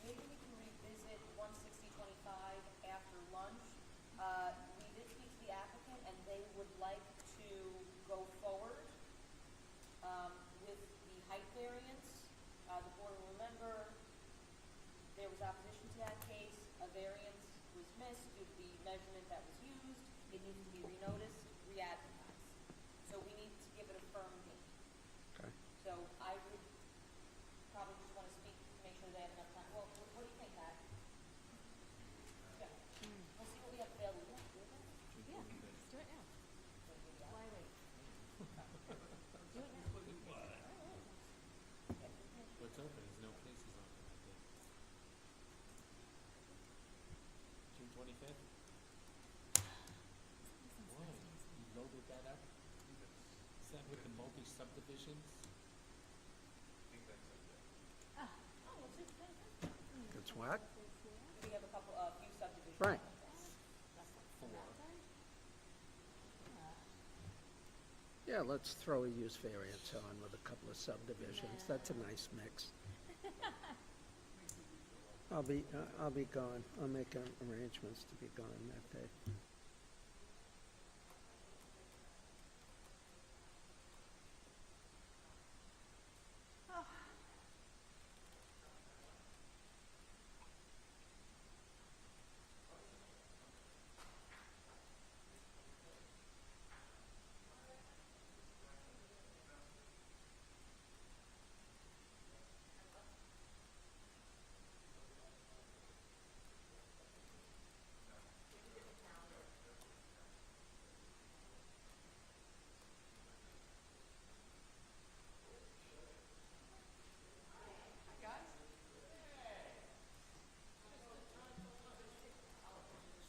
maybe we can revisit 16025 after lunch. We did speak to the applicant, and they would like to go forward, with the height variance. The board will remember, there was opposition to that case, a variance was missed due to the measurement that was used, it needs to be renoticed, re-advertised. So we need to give it a firm date. Okay. So I would probably just want to speak to make sure they have enough time. Well, what do you think, Pat? Yeah. We'll see what we have available. Yeah, do it now. Yeah, let's do it now. Why wait? Do it now. What's open, there's no cases on it, I think. June 25th? Why? You loaded that up? Is that with the multi-subdivisions? It's what? We have a few subdivisions. Right. Yeah, let's throw a use variance on with a couple of subdivisions. That's a nice mix. I'll be gone. I'll make arrangements to be gone that day.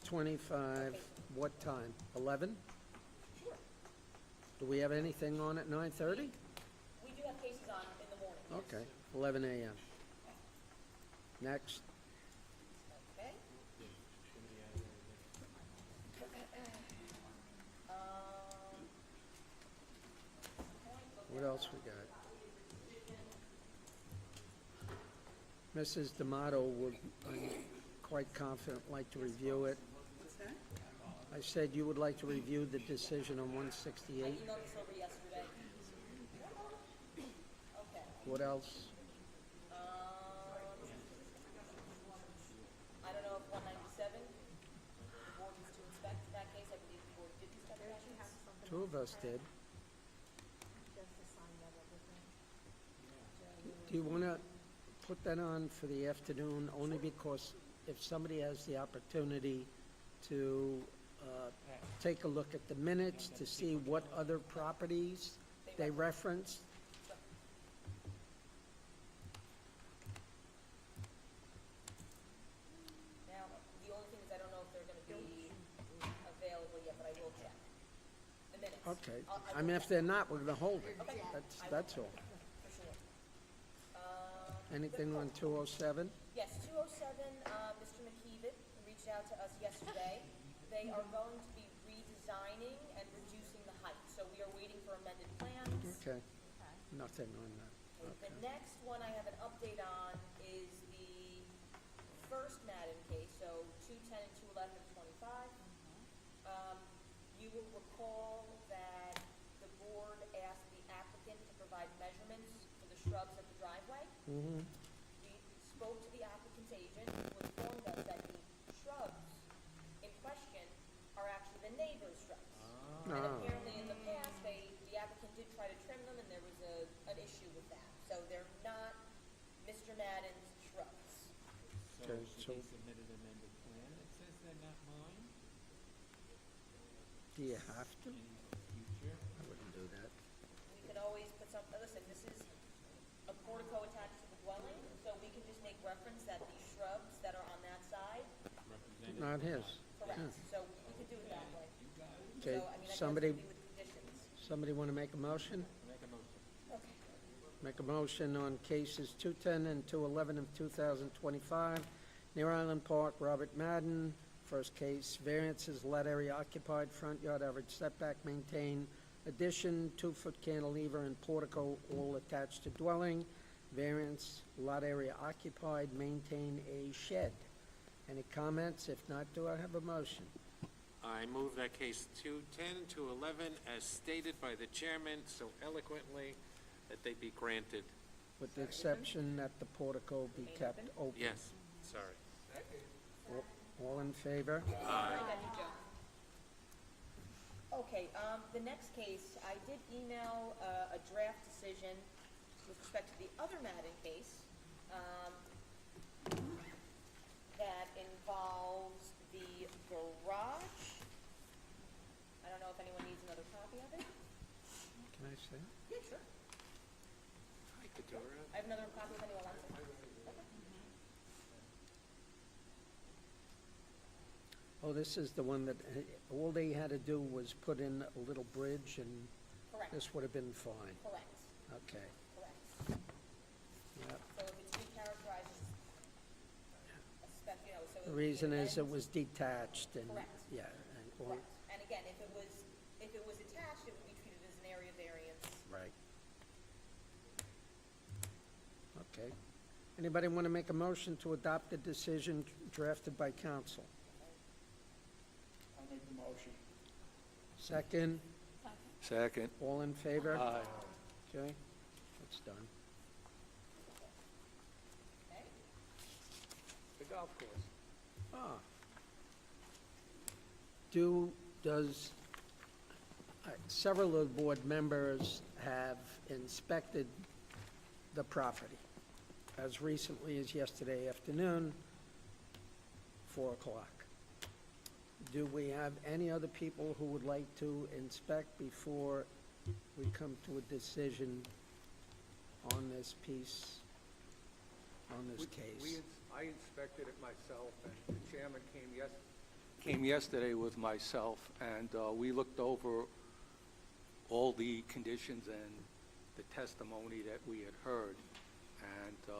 .25, what time? 11? Sure. Do we have anything on at 9:30? We do have cases on in the morning. Okay, 11 a.m. Next. Okay. What else we got? Mrs. D'Amato would, I'm quite confident, like to review it. What's that? I said you would like to review the decision on 168. I emailed this over yesterday. Okay. What else? I don't know if 197, the board was to inspect in that case. I believe the board did inspect that case. Two of us did. Do you want to put that on for the afternoon, only because if somebody has the opportunity to take a look at the minutes to see what other properties they referenced? Now, the only thing is I don't know if they're going to be available yet, but I will check. The minutes. Okay. I I mean, will if check. they're not, we're going to hold it. Okay. That's all. For sure. Anything on 207? Yes, 207, Mr. McKeevitt reached out to us yesterday. They are going to be redesigning and reducing the height, so we are waiting for amended plans. Okay. Nothing on that. The next one I have an update on is the first Madden case, so 210 and 211 of 25. You will recall that the board asked the applicant to provide measurements for the shrubs at the driveway. Mm-hmm. We spoke to the applicant's agent, who informed us that the shrubs in question are actually the neighbor's shrubs. And apparently in the past, the applicant did try to trim them, and there was an issue with that. So they're not Mr. Madden's shrubs. So Okay, should they submit an amended plan that says they're not mine Do you have to? in the future? I wouldn't do that. We could always put some, listen, this is a portico attached to the dwelling, so we can just make reference that the shrubs that are on that side, Represented Not his. correct. So we could do it that way. Okay, So, I mean, I guess somebody, maybe with conditions. somebody want to make a motion? Make a motion. Okay. Make a motion on cases 210 and 211 of 2025. Near Island Park, Robert Madden. First case, variances, lot area occupied, front yard average setback maintained, addition, 2-foot cantilever and portico, all attached to dwelling. Variance, lot area occupied, maintain a shed. Any comments? If not, do I have a motion? I move that case 210 and 211, as stated by the chairman so eloquently, that they be granted. With the exception that the portico be kept open. Yes, sorry. All in favor? Okay, the next case, I did email a draft decision with respect to the other Madden case that involves the garage. I don't know if anyone needs another copy of it. Can I say? Yeah, sure. I could do it. I have another copy if anyone wants it. Okay. Oh, this is the one that, all they had to do was put in a little bridge and Correct, this would have been fine. correct, Okay. correct. Yep. So if it's recharacterized as a spec, you know, so. The reason is it was detached and, Correct. yeah. and all- Correct. And again, if it was attached, it would be treated as an area variance. Right. Okay. Anybody want to make a motion to adopt the decision drafted by council? I'll make the motion. Second? Second. All in favor? Aye. Okay, that's done. Okay? The golf course. Ah. Several of the board members have inspected the property as recently as yesterday afternoon, 4 o'clock. Do we have any other people who would like to inspect before we come to a decision on this piece, on this case? I inspected it myself, and the chairman came yesterday with myself, and we looked over all the conditions and the testimony that we had heard. And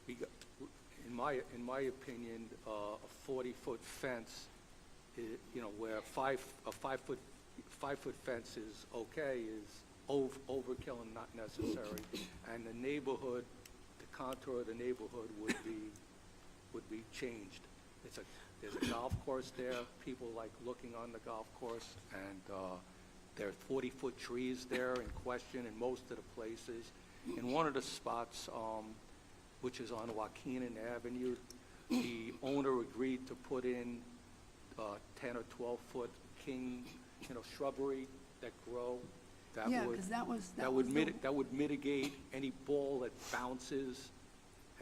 we got, in my opinion, a 40-foot fence, where a five-foot fence is okay, is overkill and not necessary. And the neighborhood, the contour of the neighborhood would be changed. There's a golf course there. People like looking on the golf course, and there are 40-foot trees there in question in most of the places. In one of the spots, which is on Waukegan Avenue, the owner agreed to put in 10 or 12-foot king, shrubbery that grow. Yeah, 'cause that was that would mitigate any ball that bounces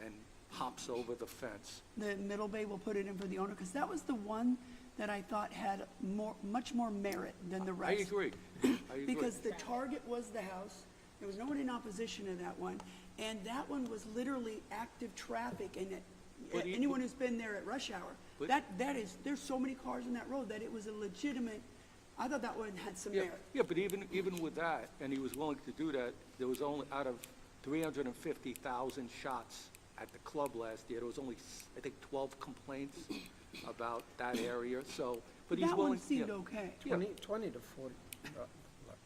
and hops over the fence. The Middle Bay will put it in for the owner, because that was the one that I thought had much more merit than the rest. I agree. Because the target was the house, there was no one in opposition to that one, and that one was literally active traffic, and anyone who's been there at rush hour, there's so many cars on that road that it was a legitimate, I thought that one had some merit. Yeah, but even with that, and he was willing to do that, there was only, out of 350,000 shots at the club last year, there was only, I think, 12 complaints about that area, so, but he's That willing. one seemed okay. 20 to 40, look,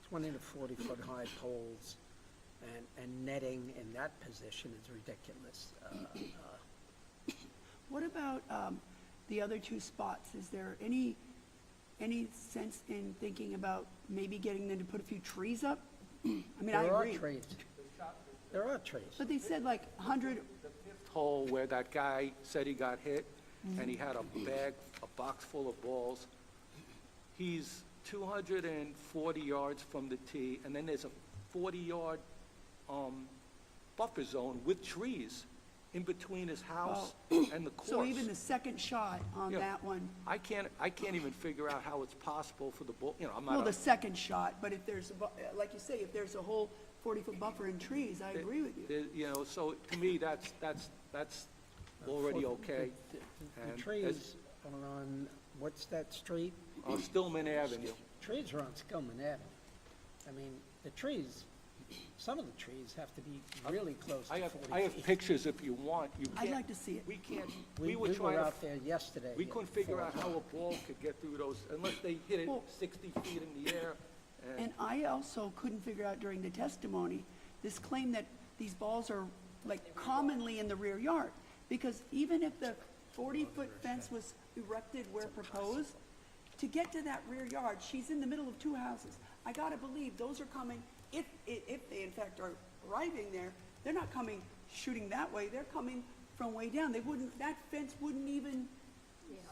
20 to 40-foot high poles and netting in that position is ridiculous. What about the other two spots? Is there any sense in thinking about maybe getting them to put a few trees up? I mean, I agree. There are trees. But they said like 100, Hole where that guy said he got hit, and he had a box full of balls. He's 240 yards from the tee, and then there's a 40-yard buffer zone with trees in between his house and the course. so even the second shot on Yeah. that one, I can't even figure out how it's possible for the ball, I'm well, not, the second shot, but if there's, like you say, if there's a whole 40-foot buffer and trees, I agree with you. so to me, that's already okay. The And trees are on, what's that street? On Stillman Avenue. Trees are on Stillman Avenue. I mean, the trees, some of the trees have to be really close to 40 feet. I have pictures if you want. You I'd can't- like to see it. We can't, We we were were trying out to, there yesterday. we at couldn't figure 4 out how a ball could get through those, unless they hit it Well- 60 feet in the air. And I also couldn't figure out during the testimony, this claim that these balls are like commonly in the rear yard. Because even if the 40-foot fence was erected where proposed, to get to that rear yard, she's in the middle of two houses. I gotta believe those are coming, if they in fact are arriving there, they're not coming shooting that way, they're coming from way down. That fence wouldn't even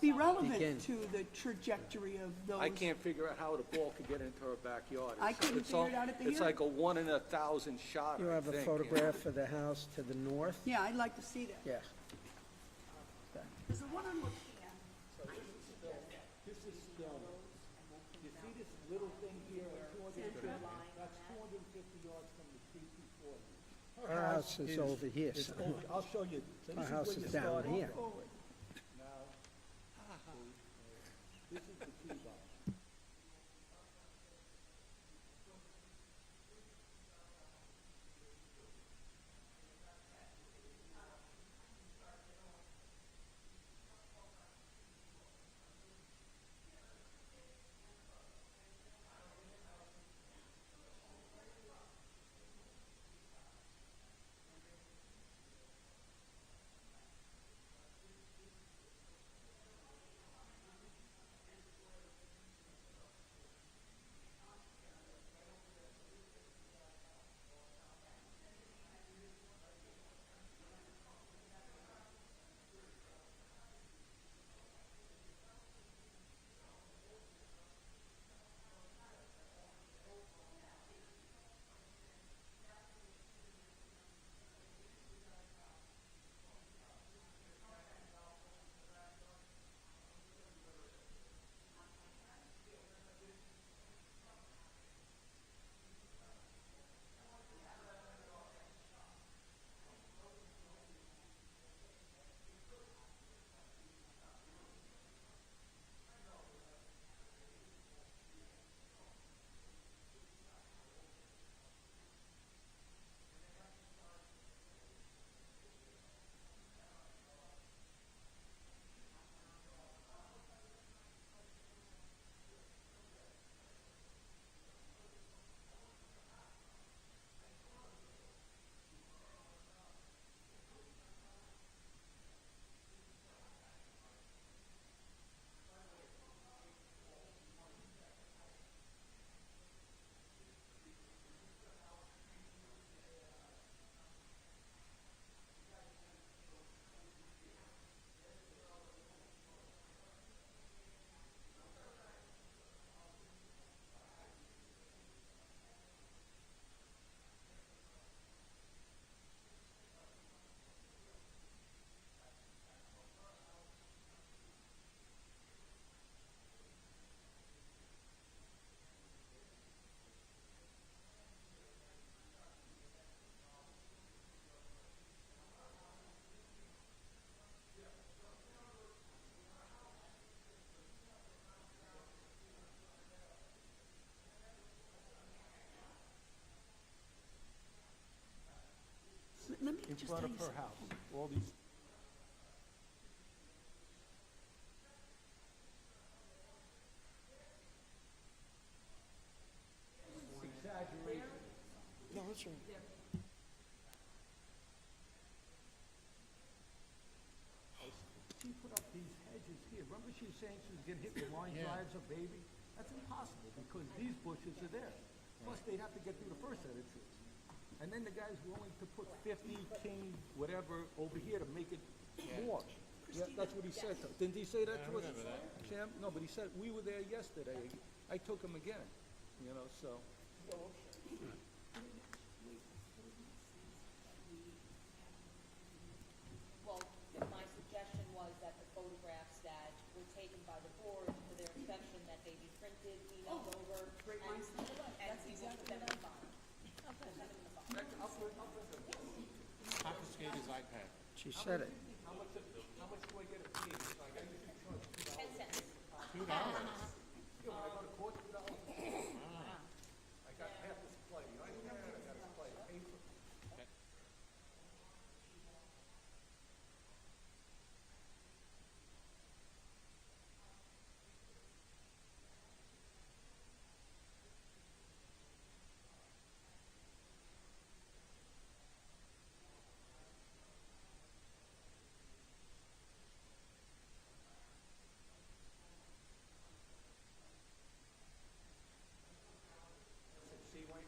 be relevant Begin. to the trajectory of those. I can't figure out how the ball could get into her backyard. I couldn't It's all- figure it out at the It's hearing. like a 1 in 1,000 shot, You I have a think, photograph of the house to the north? Yeah, I'd like to see that. Yes. There's the one on Waukegan. This is Stillman. You see this little thing here, that's 250 yards from the 340. Our house is over here, so I'll show you. So our this house where is you down start here. off. Now, this is the tee box. in front of her house, all these. Exaggeration. No, that's right. She put up these hedges here. Remember she was saying she was getting hit with line drives, her baby? That's impossible because these bushes are there. Plus, they'd have to get through the first set of trees. And then the guy's willing to put 50, king, whatever, over here to make it more. Yeah, that's what he said. Didn't he say that to us? Sam? No, but he said, we were there yesterday. I took him again, you know, so. Well, my suggestion was that the photographs that were taken by the board for their inspection, that they be printed, emailed over, and we will put them in the file. Confiscate his iPad. She said it. How much do I get a fee? Like, I usually charge $2. 10 cents. $2. Yeah, when I go to court, $2. I got half this play. You know, I got a play paper.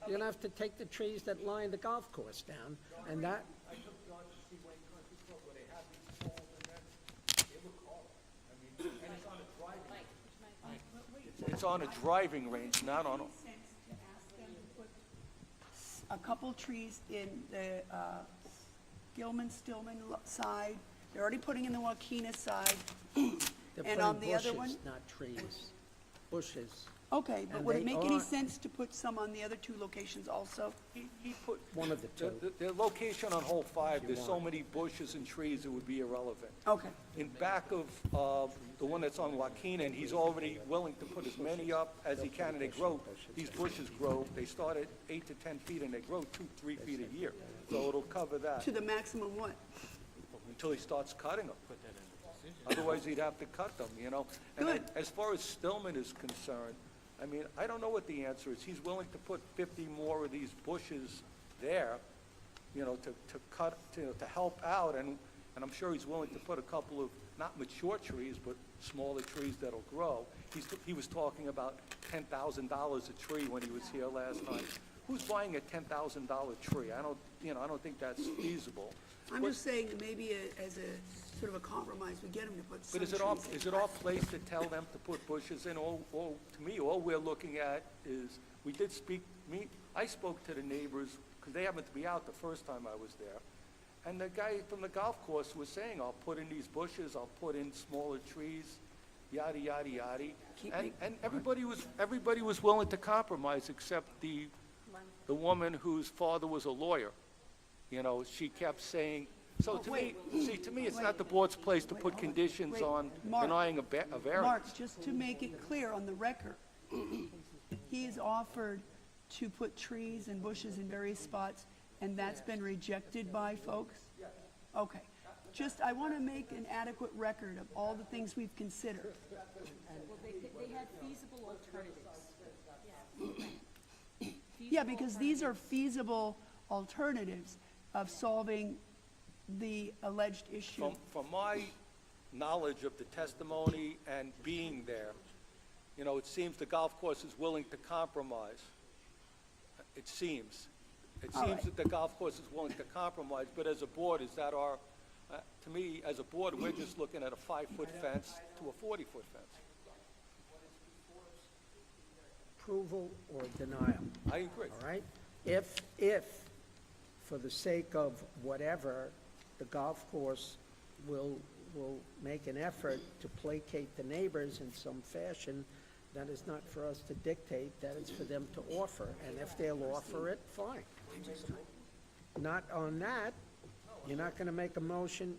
You're gonna have to take the trees that line the golf course down, and that, I took John to see Wayne Country Club where they have these poles and that, they look hard. I mean, and it's on a driving. It's on a driving range, not on a. Sense to ask them to put a couple trees in the Gilman-Stillman side. They're already putting in the Waukena side. they're And on putting the other one? bushes, not trees. Bushes. Okay, but And would they it make any are- sense to put some on the other two locations also? He put. One of the two. The location on hole 5, there's so many bushes and trees, it would be irrelevant. Okay. In back of the one that's on Joaquin, and he's already willing to put as many up as he can, and they grow, these bushes grow, they start at 8 to 10 feet, and they grow 2-3 feet a year. So it'll cover that To the maximum what? until he starts cutting them. Otherwise, he'd have to cut them, you know? And Good. as far as Stillman is concerned, I mean, I don't know what the answer is. He's willing to put 50 more of these bushes there, you know, to cut, to help out, and I'm sure he's willing to put a couple of, not mature trees, but smaller trees that'll grow. He was talking about $10,000 a tree when he was here last night. Who's buying a $10,000 tree? I don't think that's feasible. I'm just saying that maybe as a sort of a compromise, we get them to put some But trees in. is it our place to tell them to put bushes in? To me, all we're looking at is, I spoke to the neighbors, because they happened to be out the first time I was there, and the guy from the golf course was saying, I'll put in these bushes, I'll put in smaller trees, yada, yada, yada. And everybody was willing to compromise, except the woman whose father was a lawyer. You know, she kept saying, so to me, it's not the board's place to put conditions on Mark, denying a variance. Mark, just to make it clear on the record, he's offered to put trees and bushes in various spots, and that's been rejected by folks? Okay. Just, I want to make an adequate record of all the things we've considered. Well, they had feasible alternatives. Yeah, because these are feasible alternatives of solving the alleged issue. From my knowledge of the testimony and being there, you know, it seems the golf course is willing to compromise. It seems. It All seems right. that the golf course is willing to compromise, but as a board, is that our, to me, as a board, we're just looking at a 5-foot fence to a 40-foot fence. Approval or denial, I agree. all right? If, for the sake of whatever, the golf course will make an effort to placate the neighbors in some fashion, that is not for us to dictate, that is for them to offer, and if they'll offer it, fine. Not on that, you're not gonna make a motion,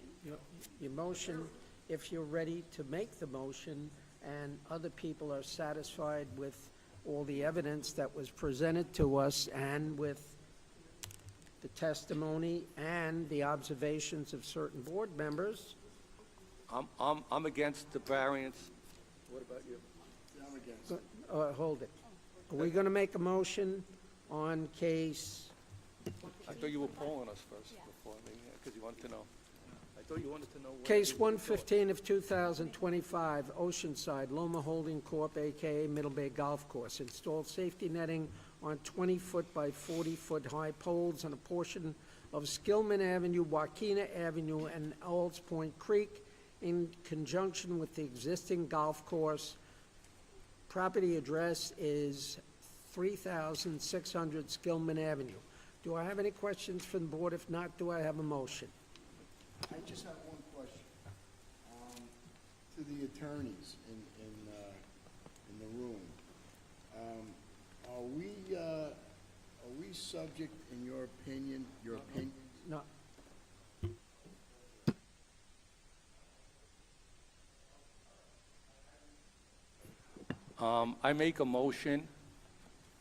your motion, if you're ready to make the motion, and other people are satisfied with all the evidence that was presented to us, and with the testimony and the observations of certain board members. I'm against the variance. What about you? I'm against. Hold it. Are we going to make a motion on case, I thought you were polling us first before, because you wanted to know. I thought you wanted to know. case 115 of 2025, Oceanside, Loma Holding Corp., AKA Middle Bay Golf Course, installed safety netting on 20-foot by 40-foot high poles on a portion of Skillman Avenue, Joaquina Avenue, and Owls Point Creek in conjunction with the existing golf course. Property address is 3,600 Skillman Avenue. Do I have any questions from the board? If not, do I have a motion? I just have one question. To the attorneys in the room. Are we subject, in your opinion, No. I make a motion,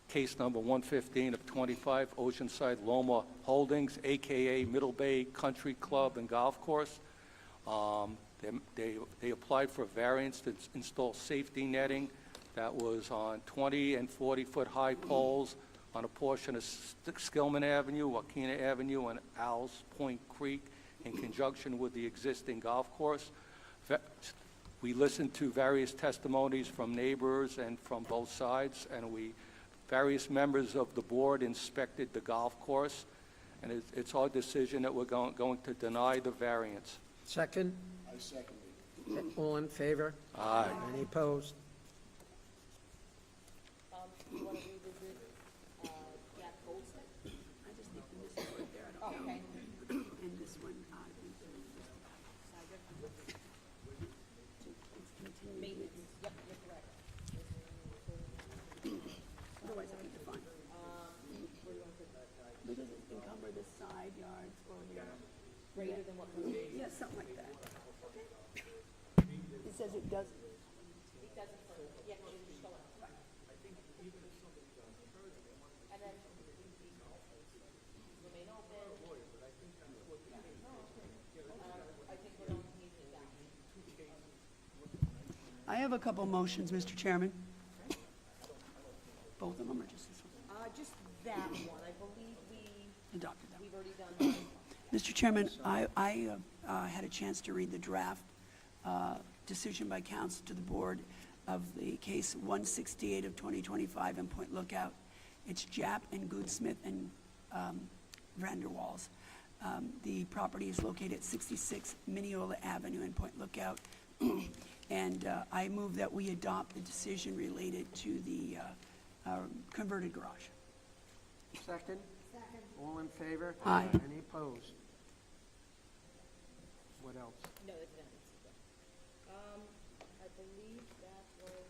case number 115 of 25, Oceanside Loma Holdings, AKA Middle Bay Country Club and Golf Course. They applied for a variance to install safety netting that was on 20 and 40-foot high poles on a portion of Skillman Avenue, Joaquina Avenue, and Owls Point Creek in conjunction with the existing golf course. We listened to various testimonies from neighbors and from both sides, and various members of the board inspected the golf course, and it's our decision that we're going to deny the variance. Second? I second it. All in favor? Aye. Any opposed? You want to revisit, Jack Goldsmith? I just think this is right there, I don't know. Okay. And this one, Maintenance, yep, you're correct. otherwise I can define. Because it's encumber the side yards or the. Greater than what was. Yeah, something like that. It says it does. It doesn't, yeah, no, it's still out. And then remain open. I think we're going to need to adopt. I have a couple motions, Mr. Chairman. Both of them or just this one? Just that one, I believe Adopted that. we've already done that. Mr. Chairman, I had a chance to read the draft decision by council to the board of the case 168 of 2025 in Point Lookout. It's Japp and Goodsmith and Vanderwalls. The property is located at 66 Mineola Avenue in Point Lookout. And I move that we adopt the decision related to the converted garage. Second? Second. All in favor? Aye. Any opposed? What else? No, it's not. I believe that was.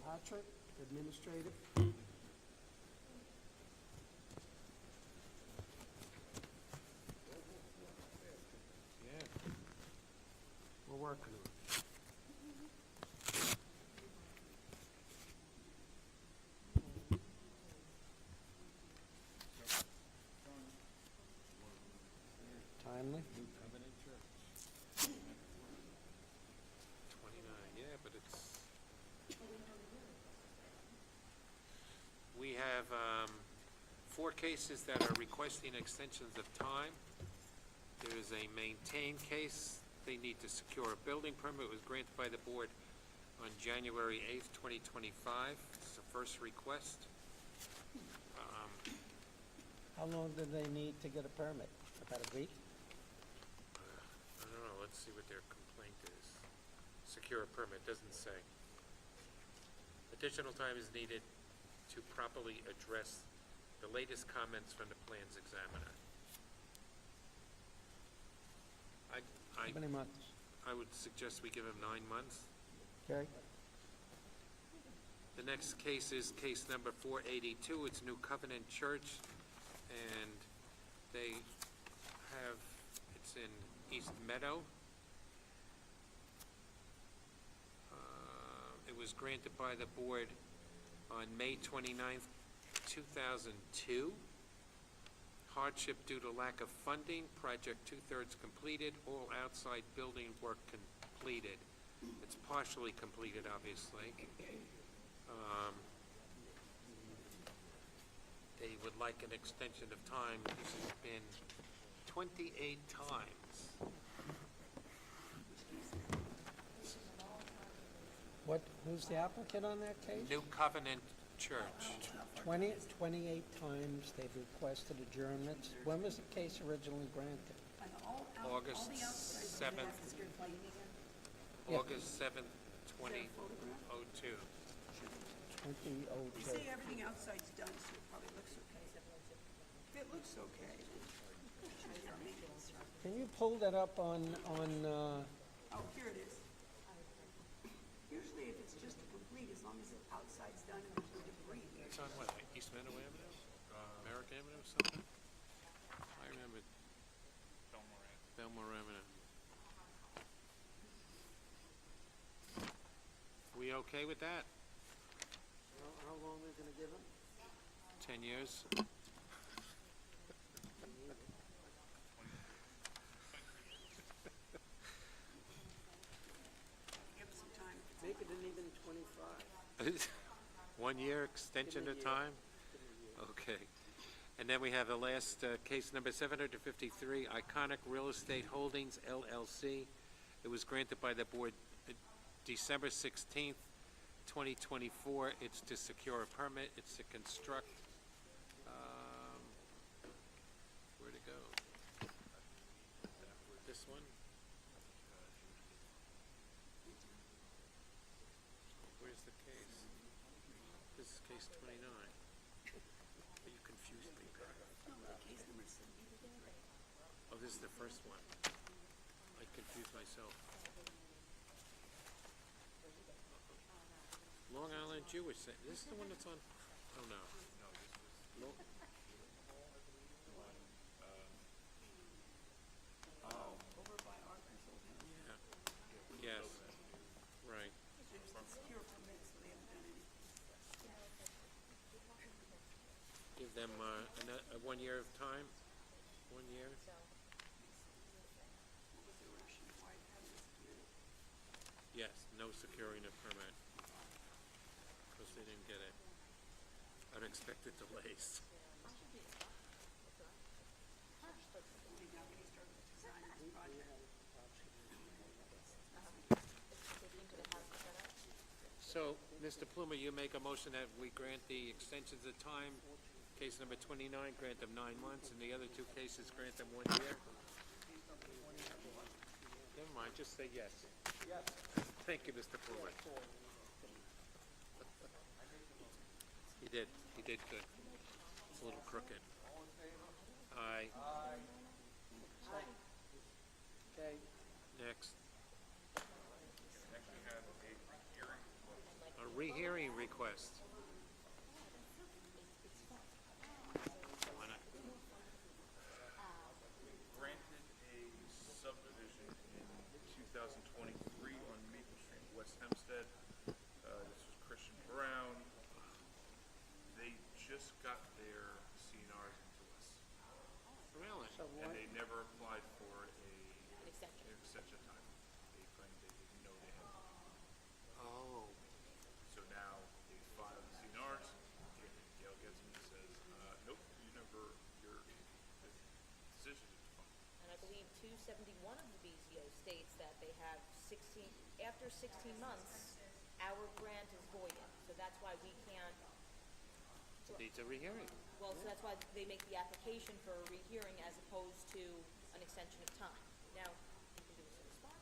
Patrick, administrative? We're working on it. Timely? 29, yeah, but it's... We have 4 cases that are requesting extensions of time. There is a maintain case. They need to secure a building permit. It was granted by the board on January 8th, 2025. This is the first request. How long do they need to get a permit? About a week? I don't know, let's see what their complaint is. Secure a permit, doesn't say. Additional time is needed to properly address the latest comments from the plans examiner. How many months? I would suggest we give him 9 months. Okay? The next case is case number 482. It's New Covenant Church, and they have, it's in East Meadow. It was granted by the board on May 29th, 2002. Hardship due to lack of funding, project two-thirds completed, all outside building work completed. It's partially completed, obviously. They would like an extension of time. This has been 28 times. Who's the applicant on that case? New Covenant Church. 28 times they've requested adjournments. When was the case originally granted? August 7th, Yeah. August 7th, 2002. 2002. You say everything outside's done, so it probably looks okay. It looks okay. Can you pull that up on, Oh, here it is. Usually if it's just a complete, as long as the outside's done and there's no debris. It's on what, East Meadow Avenue? Merrick Avenue or something? I remember. Belmore Avenue. We okay with that? how long are they gonna give them? 10 years? Give it some time. Make it an even 25. 1 year extension of time? Okay. And then we have the last case number 753, Iconic Real Estate Holdings LLC. It was granted by the board December 16th, 2024. It's to secure a permit. It's to construct. Where'd it go? This one? Where's the case? This is case 29. You confused me, Kurt. Oh, this is the first one. I confused myself. Long Island Jewish, this is the one that's on, oh no. Lo- Over by Arthur's old house. Yeah, yes, right. There's the secure permits, so they haven't done any. Give them a 1 year of time, 1 year. What was the rush and why it hasn't secured it? Yes, no securing a permit. Because they didn't get it. Unexpected delays. Only now when he started the design of this project. So, Mr. Plumer, you make a motion that we grant the extensions of time. Case number 29, grant them 9 months, and the other two cases, grant them 1 year. Never mind, just say yes. Yes. Thank you, Mr. Plumer. He did good. It's a little crooked. Aye. Okay. Next. A rehearing request. Why not? Granted a subdivision in 2023 on Maple Street, West Hempstead. This was Christian Brown. They just got their CNRs into us. Really? So And what, they never applied for An extension. an extension time. They claimed they didn't know they had. Oh. So now they file the CNRs. Gail gets them and says, nope, you never, your decision is fine. And I believe 271 of the BZO states that they have 16, after 16 months, our grant is voided. So that's why we can't, Needs a rehearing. well, so that's why they make the application for a rehearing as opposed to an extension of time. Now, you can do this in a spot.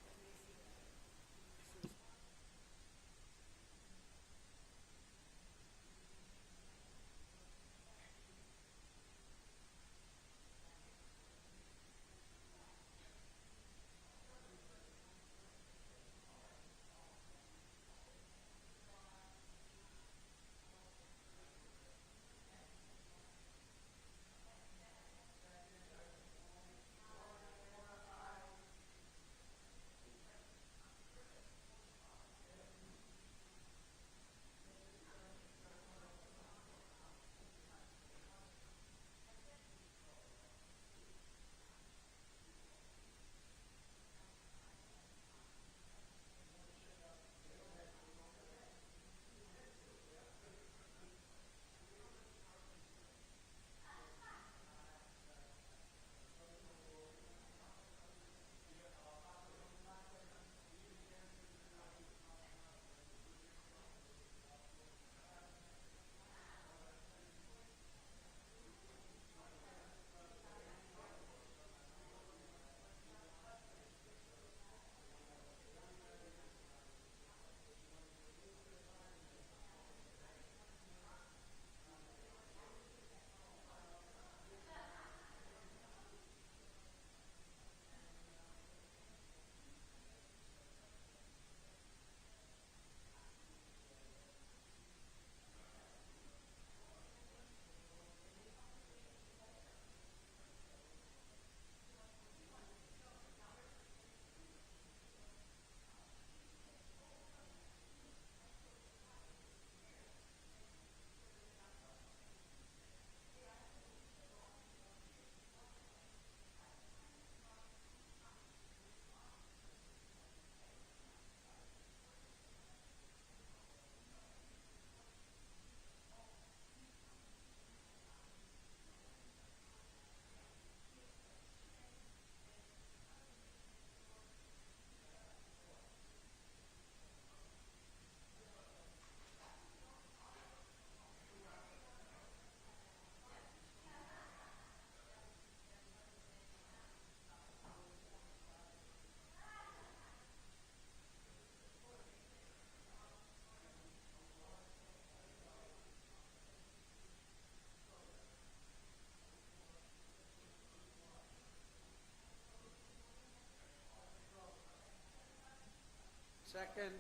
Second,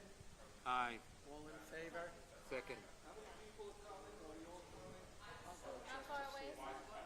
Aye. all in favor? Second. How far away is it?